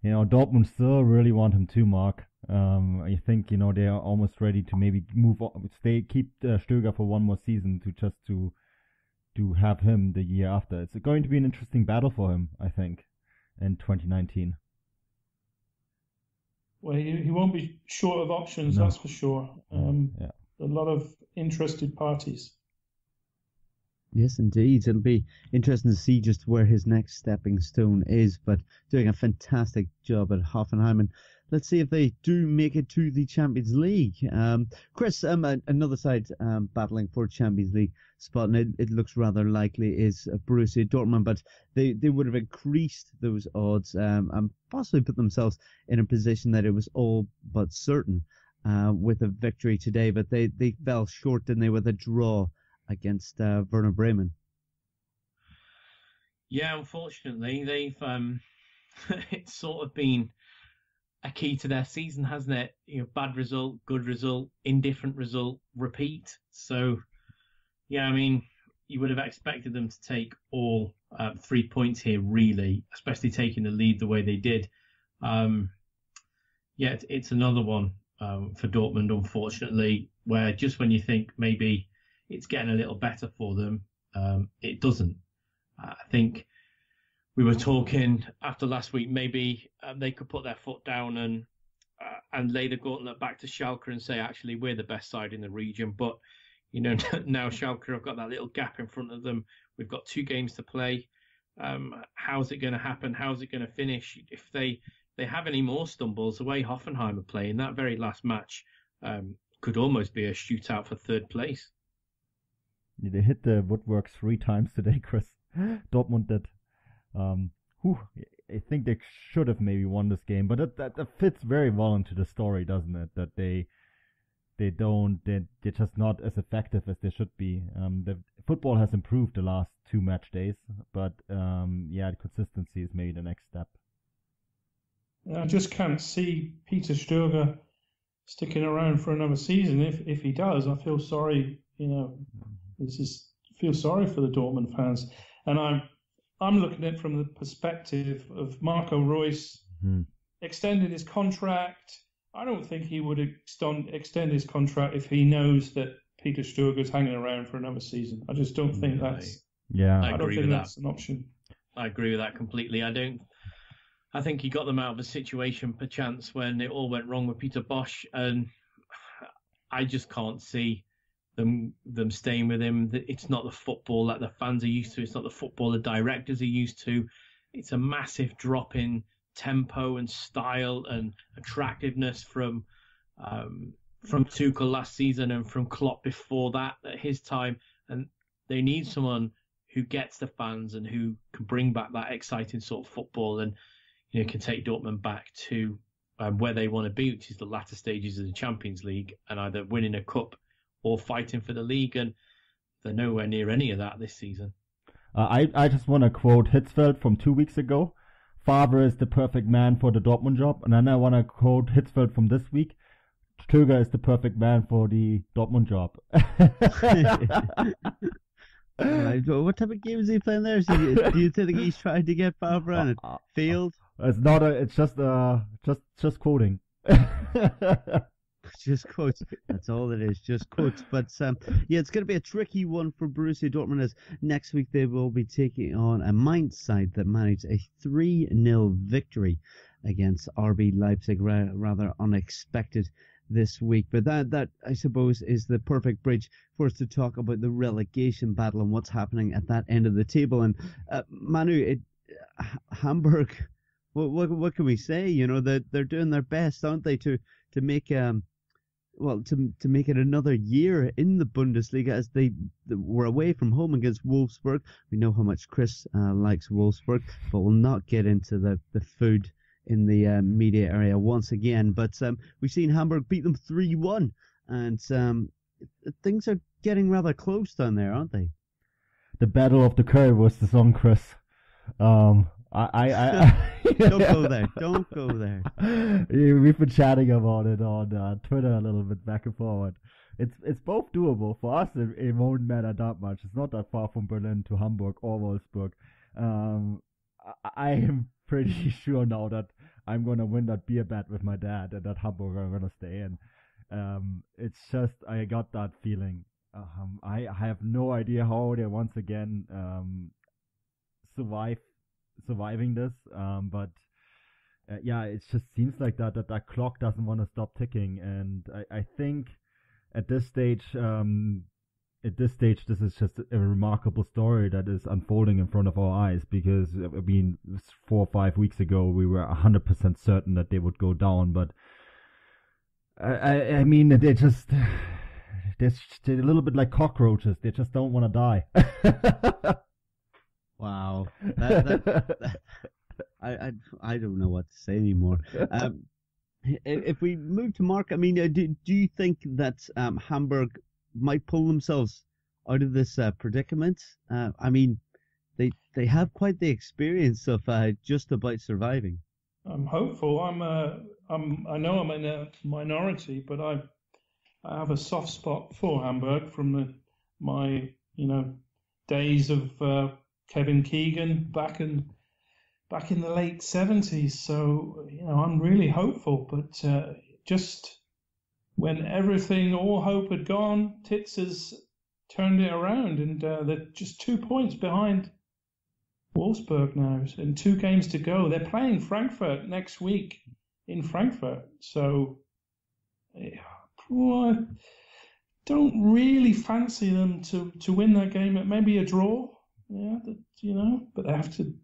Dortmund still really want him too, Mark. I think, they are almost ready to maybe move on, keep Stöger for one more season to have him the year after. It's going to be an interesting battle for him, I think, in 2019. Well, he won't be short of options, no. That's for sure. A lot of interested parties. Yes, indeed. It'll be interesting to see just where his next stepping stone is, but doing a fantastic job at Hoffenheim. And let's see if they do make it to the Champions League. Chris, another side battling for Champions League spot, and it looks rather likely, is Borussia Dortmund, but they would have increased those odds and possibly put themselves in a position that it was all but certain with a victory today, but they fell short, didn't they, with a draw against Werder Bremen. Yeah, unfortunately, they've it's sort of been a key to their season, hasn't it? Bad result, good result, indifferent result, repeat. So, yeah, I mean, you would have expected them to take all 3 points here, really, especially taking the lead the way they did. It's another one for Dortmund, unfortunately, where just when you think maybe it's getting a little better for them, it doesn't. I think we were talking after last week, maybe they could put their foot down and lay the gauntlet back to Schalke and say, actually, we're the best side in the region. But, now Schalke have got that little gap in front of them. We've got 2 games to play. How's it going to happen? How's it going to finish? If they have any more stumbles, the way Hoffenheim are playing, that very last match could almost be a shootout for third place. They hit the woodwork 3 times today, Chris. Dortmund did. I think they should have maybe won this game, but that fits very well into the story, doesn't it? That they're just not as effective as they should be. The football has improved the last 2 match days, but consistency is maybe the next step. I just can't see Peter Stöger sticking around for another season. If he does, I feel sorry. Feel sorry for the Dortmund fans, and I'm looking at it from the perspective of Marco Reus extending his contract. I don't think he would extend his contract if he knows that Peter Stöger's hanging around for another season. I just don't think that's. Yeah, I don't agree think with that's an option. I agree with that completely. I think he got them out of a situation perchance when it all went wrong with Peter Bosch, and I just can't see them staying with him. It's not the football that the fans are used to. It's not the football the directors are used to. It's a massive drop in tempo and style and attractiveness from Tuchel last season and from Klopp before that at his time. And they need someone who gets the fans and who can bring back that exciting sort of football and can take Dortmund back to where they want to be, which is the latter stages of the Champions League and either winning a cup or fighting for the league, and they're nowhere near any of that this season. I just want to quote Hitzfeld from 2 weeks ago. Favre is the perfect man for the Dortmund job. And then I want to quote Hitzfeld from this week. Stöger is the perfect man for the Dortmund job. What type of game is he playing there? Do you think he's trying to get Favre on it? Failed? It's not. It's just quoting. Just quotes. That's all it is. Just quotes. But it's going to be a tricky one for Borussia Dortmund, as next week they will be taking on a Mainz side that managed a 3-0 victory against RB Leipzig. Rather unexpected this week. But that I suppose is the perfect bridge for us to talk about the relegation battle and what's happening at that end of the table. And Manu, Hamburg. What can we say? They're doing their best, aren't they, to make to make it another year in the Bundesliga, as they were away from home against Wolfsburg. We know how much Chris likes Wolfsburg, but we'll not get into the food in the media area once again. But we've seen Hamburg beat them 3-1, and things are getting rather close down there, aren't they? The Battle of the Curve was the song, Chris. Don't go there. Don't go there. We've been chatting about it on Twitter a little bit back and forward. It's both doable for us. It won't matter that much. It's not that far from Berlin to Hamburg or Wolfsburg. I am pretty sure now that I'm gonna win that beer bet with my dad, and that Hamburg are gonna stay in. It's just I got that feeling. I have no idea how they once again surviving this, but it just seems like that clock doesn't want to stop ticking, and I think at this stage this is just a remarkable story that is unfolding in front of our eyes, because 4 or 5 weeks ago we were 100% certain that they would go down, but I mean they're a little bit like cockroaches. They just don't want to die. Wow, I don't know what to say anymore. If we move to Mark, I mean, do you think that Hamburg might pull themselves out of this predicament? I mean, they have quite the experience of just about surviving. I'm hopeful. I know I'm in a minority, but I have a soft spot for Hamburg from my days of Kevin Keegan back in the late 70s. So I'm really hopeful, but just when all hope had gone, Titz has turned it around, and they're just 2 points behind Wolfsburg now, and 2 games to go. They're playing Frankfurt next week in Frankfurt, so I don't really fancy them to win that game. It may be a draw. Yeah, but they have to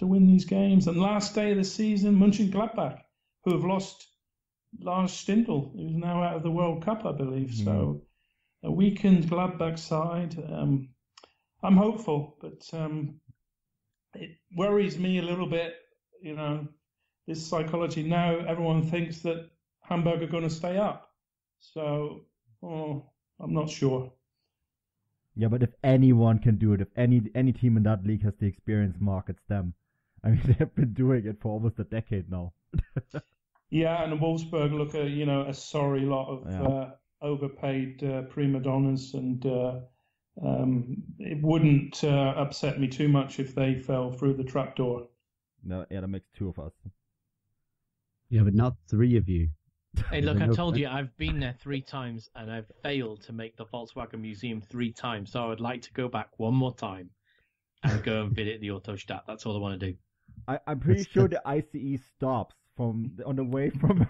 win these games. And last day of the season, Mönchengladbach, who have lost Lars Stindl, who's now out of the World Cup, I believe. Mm. So a weakened Gladbach side. I'm hopeful, but it worries me a little bit this psychology now, everyone thinks that Hamburg are going to stay up. So, I'm not sure. Yeah, but if anyone can do it, if any team in that league has the experience, Mark, it's them. I mean, they've been doing it for almost a decade now. Yeah, and Wolfsburg look a sorry lot of overpaid prima donnas, and it wouldn't upset me too much if they fell through the trapdoor. No, yeah, that makes two of us. Yeah, but not three of you. Hey, look, I told you I've been there 3 times and I've failed to make the Volkswagen Museum 3 times. So I would like to go back one more time and go and visit the Autostadt. That's all I want to do. I'm pretty sure the ICE stops on the way from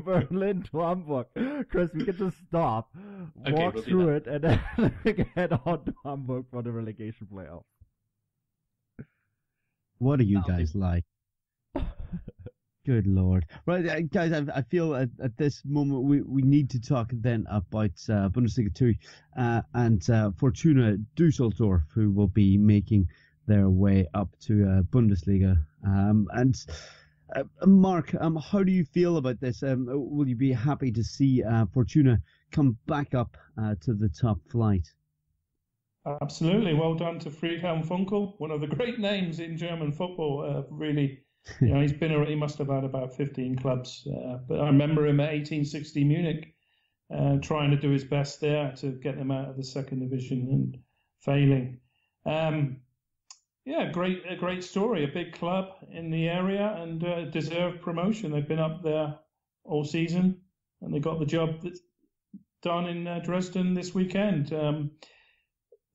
Berlin to Hamburg. Chris, we can just stop, walk through it, and then head on to Hamburg for the relegation playoff. What are you guys like? Good Lord. Right, guys, I feel at this moment we need to talk then about Bundesliga 2 and Fortuna Düsseldorf, who will be making their way up to Bundesliga. Mark, how do you feel about this? Will you be happy to see Fortuna come back up to the top flight? Absolutely. Well done to Friedhelm Funkel, one of the great names in German football, really. He must have had about 15 clubs, but I remember him at 1860 Munich, trying to do his best there to get them out of the second division and failing. A great story. A big club in the area and deserved promotion. They've been up there all season, and they got the job that's done in Dresden this weekend.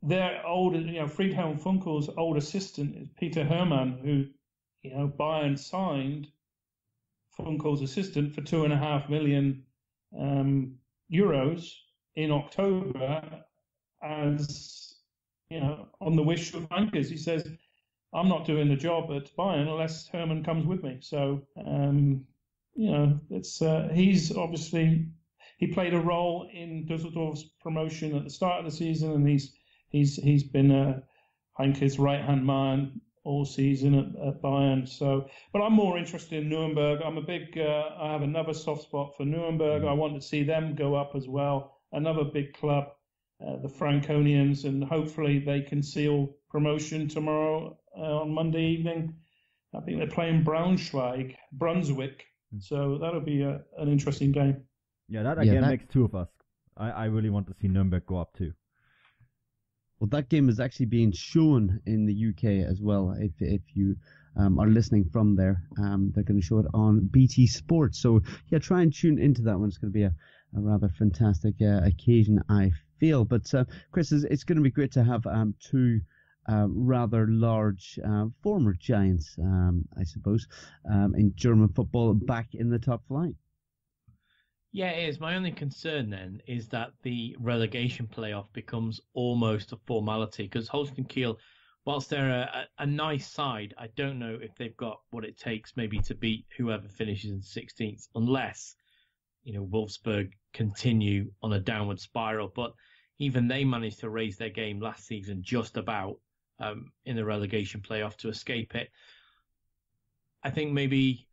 Their old, Friedhelm Funkel's old assistant is Peter Hermann, who. Bayern signed Funkel's assistant for 2.5 million euros in October as, on the wish of bankers. He says, I'm not doing the job at Bayern unless Hermann comes with me. So, he's obviously, he played a role in Düsseldorf's promotion at the start of the season, and he's been Heinke's right-hand man all season at Bayern. So, but I'm more interested in Nuremberg. I have another soft spot for Nuremberg. I want to see them go up as well. Another big club, the Franconians, and hopefully they can seal promotion tomorrow on Monday evening. I think they're playing Brunswick. So that'll be an interesting game. Yeah, that makes two of us. I really want to see Nuremberg go up too. Well, that game is actually being shown in the UK as well. If you are listening from there, they're going to show it on BT Sports. So, yeah, try and tune into that one. It's going to be a rather fantastic occasion, I feel. But, Chris, it's going to be great to have two rather large former giants, I suppose, in German football back in the top flight. Yeah, it is. My only concern then is that the relegation playoff becomes almost a formality, because Holstein Kiel, whilst they're a nice side, I don't know if they've got what it takes maybe to beat whoever finishes in 16th, unless, Wolfsburg continue on a downward spiral. But even they managed to raise their game last season just about in the relegation playoff to escape it. I think maybe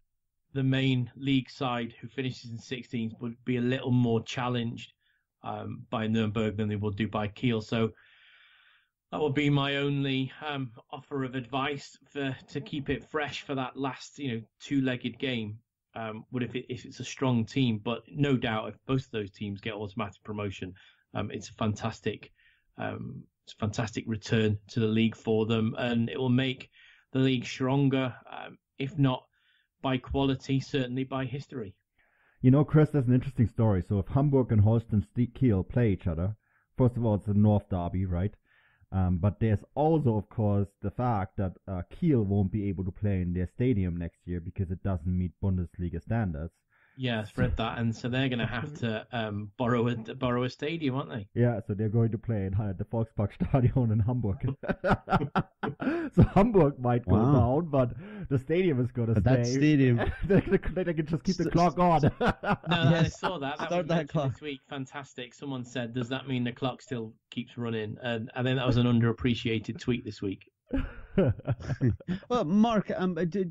the main league side who finishes in 16th would be a little more challenged by Nuremberg than they would do by Kiel. So that would be my only offer of advice to keep it fresh for that last, two-legged game. If it's a strong team, but no doubt if both of those teams get automatic promotion, it's a fantastic return to the league for them, and it will make the league stronger, if not by quality, certainly by history. Chris, there's an interesting story. So if Hamburg and Holstein Kiel play each other, first of all, it's a North Derby, right? But there's also, of course, the fact that Kiel won't be able to play in their stadium next year because it doesn't meet Bundesliga standards. Yeah, I've read that, and so they're going to have to borrow a stadium, aren't they? Yeah, so they're going to play at the Volksparkstadion in Hamburg. So Hamburg might go down, but the stadium is going to stay. That stadium, they can just keep the clock on. I saw that. That was clock this week. Fantastic. Someone said, "Does that mean the clock still keeps running?" And I think that was an underappreciated tweet this week. Well, Mark,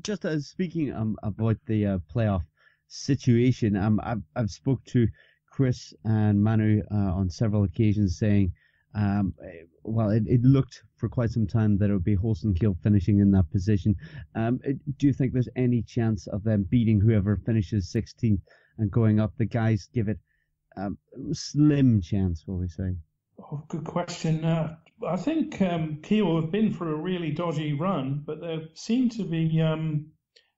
just speaking about the playoff situation, I've spoke to Chris and Manu on several occasions saying, well, it looked for quite some time that it would be Holston Kiel finishing in that position. Do you think there's any chance of them beating whoever finishes 16th and going up? The guys give it slim chance, will we say? Oh, good question. I think Kiel have been through a really dodgy run, but they seem to be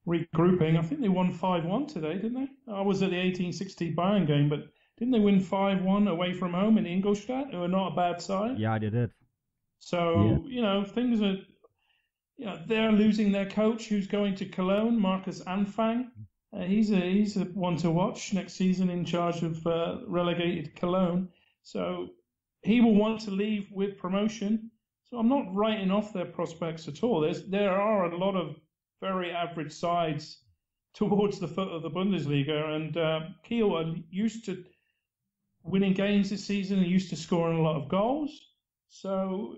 regrouping. I think they won 5-1 today, didn't they? I was at the 1860 Bayern game, but didn't they win 5-1 away from home in Ingolstadt, who are not a bad side? Yeah, they did. So, things are, they're losing their coach who's going to Cologne, Marcus Anfang. He's a one to watch next season in charge of relegated Cologne. So he will want to leave with promotion. So I'm not writing off their prospects at all. There are a lot of very average sides towards the foot of the Bundesliga, and Kiel are used to winning games this season and used to scoring a lot of goals. So,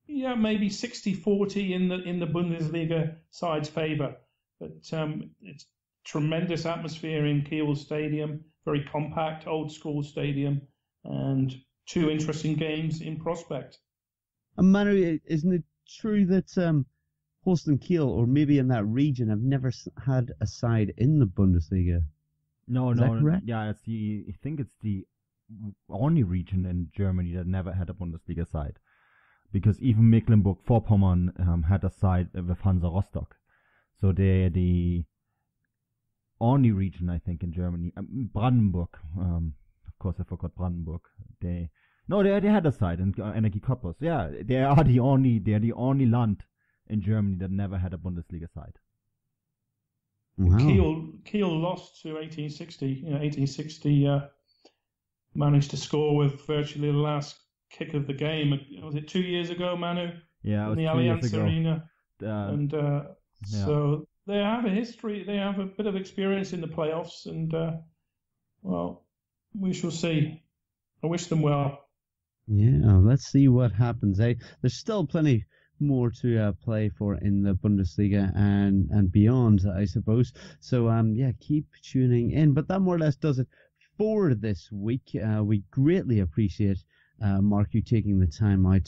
yeah, maybe 60-40 in the Bundesliga side's favour. But it's tremendous atmosphere in Kiel Stadium, very compact, old-school stadium, and 2 interesting games in prospect. And Manu, isn't it true that Holston Kiel, or maybe in that region, have never had a side in the Bundesliga? No, Is that correct? Yeah, I think it's the only region in Germany that never had a Bundesliga side, because even Mecklenburg-Vorpommern had a side with Hansa Rostock, so they're the only region, I think, in Germany. Brandenburg, of course, I forgot Brandenburg. They had a side in Energie Cottbus. Yeah, they're the only land in Germany that never had a Bundesliga side. Wow. Kiel lost to 1860. 1860 managed to score with virtually the last kick of the game. Was it 2 years ago, Manu? Yeah, it was in the 2 years Allianz ago. Arena. So they have a history. They have a bit of experience in the playoffs, and well, we shall see. I wish them well. Yeah, let's see what happens. There's still plenty more to play for in the Bundesliga and beyond, I suppose. So keep tuning in. But that more or less does it for this week. We greatly appreciate Mark, you taking the time out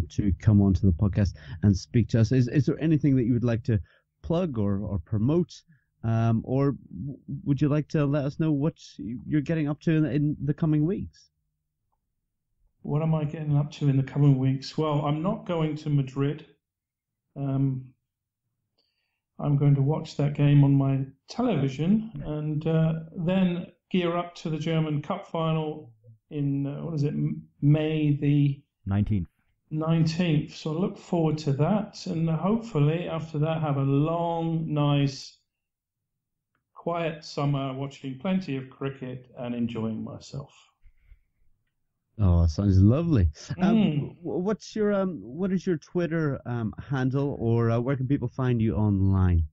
to come onto the podcast and speak to us. Is there anything that you would like to plug or promote, or would you like to let us know what you're getting up to in the coming weeks? What am I getting up to in the coming weeks? Well, I'm not going to Madrid. I'm going to watch that game on my television, and then gear up to the German Cup final in, May the 19th. So I look forward to that, and hopefully after that have a long, nice, quiet summer watching plenty of cricket and enjoying myself. Oh, sounds lovely. What is your Twitter handle, or where can people find you online?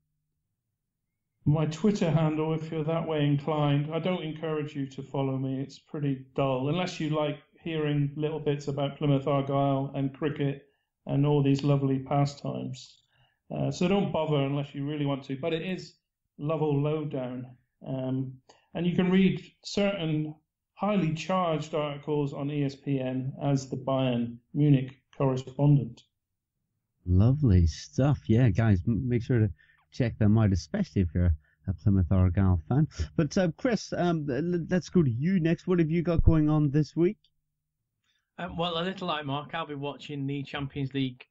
My Twitter handle, if you're that way inclined, I don't encourage you to follow me. It's pretty dull, unless you like hearing little bits about Plymouth Argyle and cricket and all these lovely pastimes. So don't bother unless you really want to. But it is Lovell Lowdown. And you can read certain highly charged articles on ESPN as the Bayern Munich correspondent. Lovely stuff. Yeah, guys, make sure to check them out, especially if you're a Plymouth Argyle fan. But Chris, let's go to you next. What have you got going on this week? Well, a little like Mark, I'll be watching the Champions League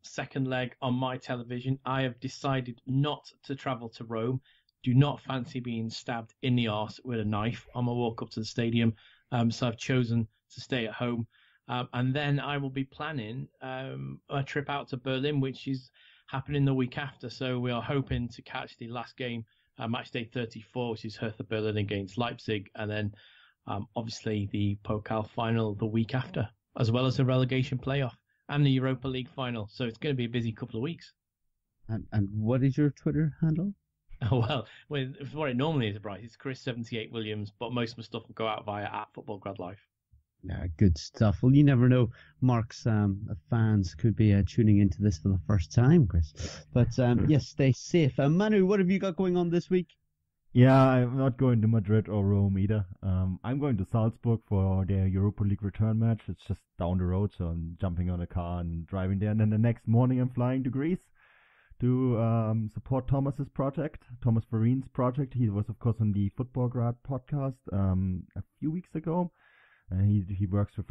second leg on my television. I have decided not to travel to Rome. Do not fancy being stabbed in the arse with a knife on my walk up to the stadium. So I've chosen to stay at home. And then I will be planning a trip out to Berlin, which is happening the week after. So we are hoping to catch the last game, match day 34, which is Hertha Berlin against Leipzig. And then obviously the Pokal final the week after, as well as the relegation playoff and the Europa League final. So it's going to be a busy couple of weeks. And what is your Twitter handle? Well, what it normally is, Bryce, it's Chris78 Williams, but most of my stuff will go out via @FootballGradLife. Yeah, good stuff. Well, you never know. Mark's fans could be tuning into this for the first time, Chris. But yes, stay safe. Manu, what have you got going on this week? Yeah, I'm not going to Madrid or Rome either. I'm going to Salzburg for their Europa League return match. It's just down the road, so I'm jumping on a car and driving there. And then the next morning I'm flying to Greece to support Thomas's project, Thomas Farin's project. He was, of course, on the Football Grad podcast a few weeks ago. He works with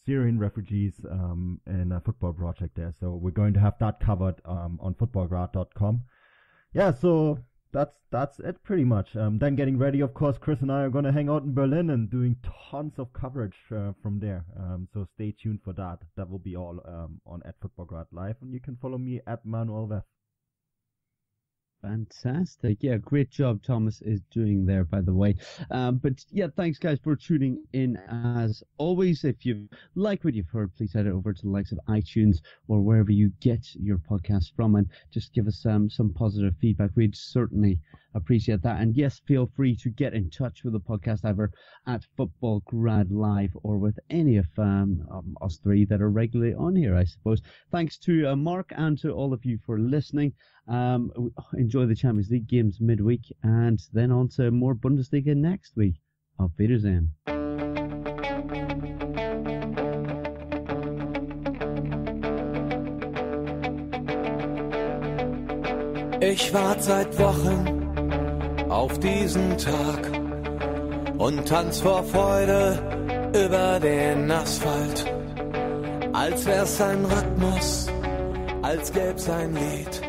Syrian refugees in a football project there. So we're going to have that covered on footballgrad.com. Yeah, so that's it pretty much. Then getting ready, of course, Chris and I are going to hang out in Berlin and doing tons of coverage from there. So stay tuned for that. That will be all on @footballgrad live, and you can follow me at Manuel Veth. Fantastic. Yeah, great job Thomas is doing there, by the way. But yeah, thanks guys for tuning in as always. If you like what you've heard, please head over to the likes of iTunes or wherever you get your podcasts from and just give us some positive feedback. We'd certainly appreciate that. And yes, feel free to get in touch with the podcast either at Football Grad Live or with any of us three that are regularly on here, I suppose. Thanks to Mark and to all of you for listening. Enjoy the Champions League games midweek and then on to more Bundesliga next week. Auf Wiedersehen. Ich warte seit Wochen auf diesen Tag und tanz vor Freude über den Asphalt. Als wär's ein Rhythmus, als gäb's ein Lied,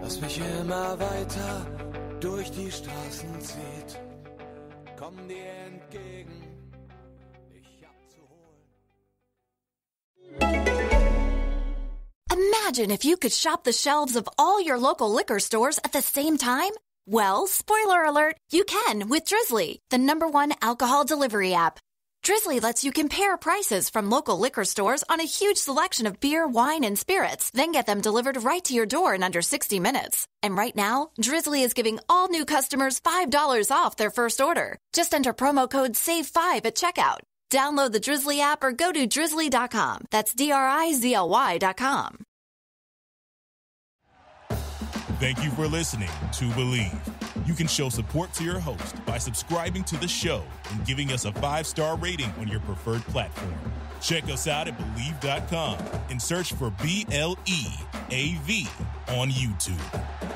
das mich immer weiter durch die Straßen zieht. Komm dir entgegen, ich hab zu holen. Imagine if you could shop the shelves of all your local liquor stores at the same time. Well, spoiler alert, you can with Drizzly, the #1 alcohol delivery app. Drizzly lets you compare prices from local liquor stores on a huge selection of beer, wine, and spirits, then get them delivered right to your door in under 60 minutes. And right now, Drizzly is giving all new customers $5 off their first order. Just enter promo code SAVE5 at checkout. Download the Drizzly app or go to drizzly.com. That's DRIZLY.com. Thank you for listening to Believe. You can show support to your host by subscribing to the show and giving us a 5-star rating on your preferred platform. Check us out at Believe.com and search for BLEAV on YouTube.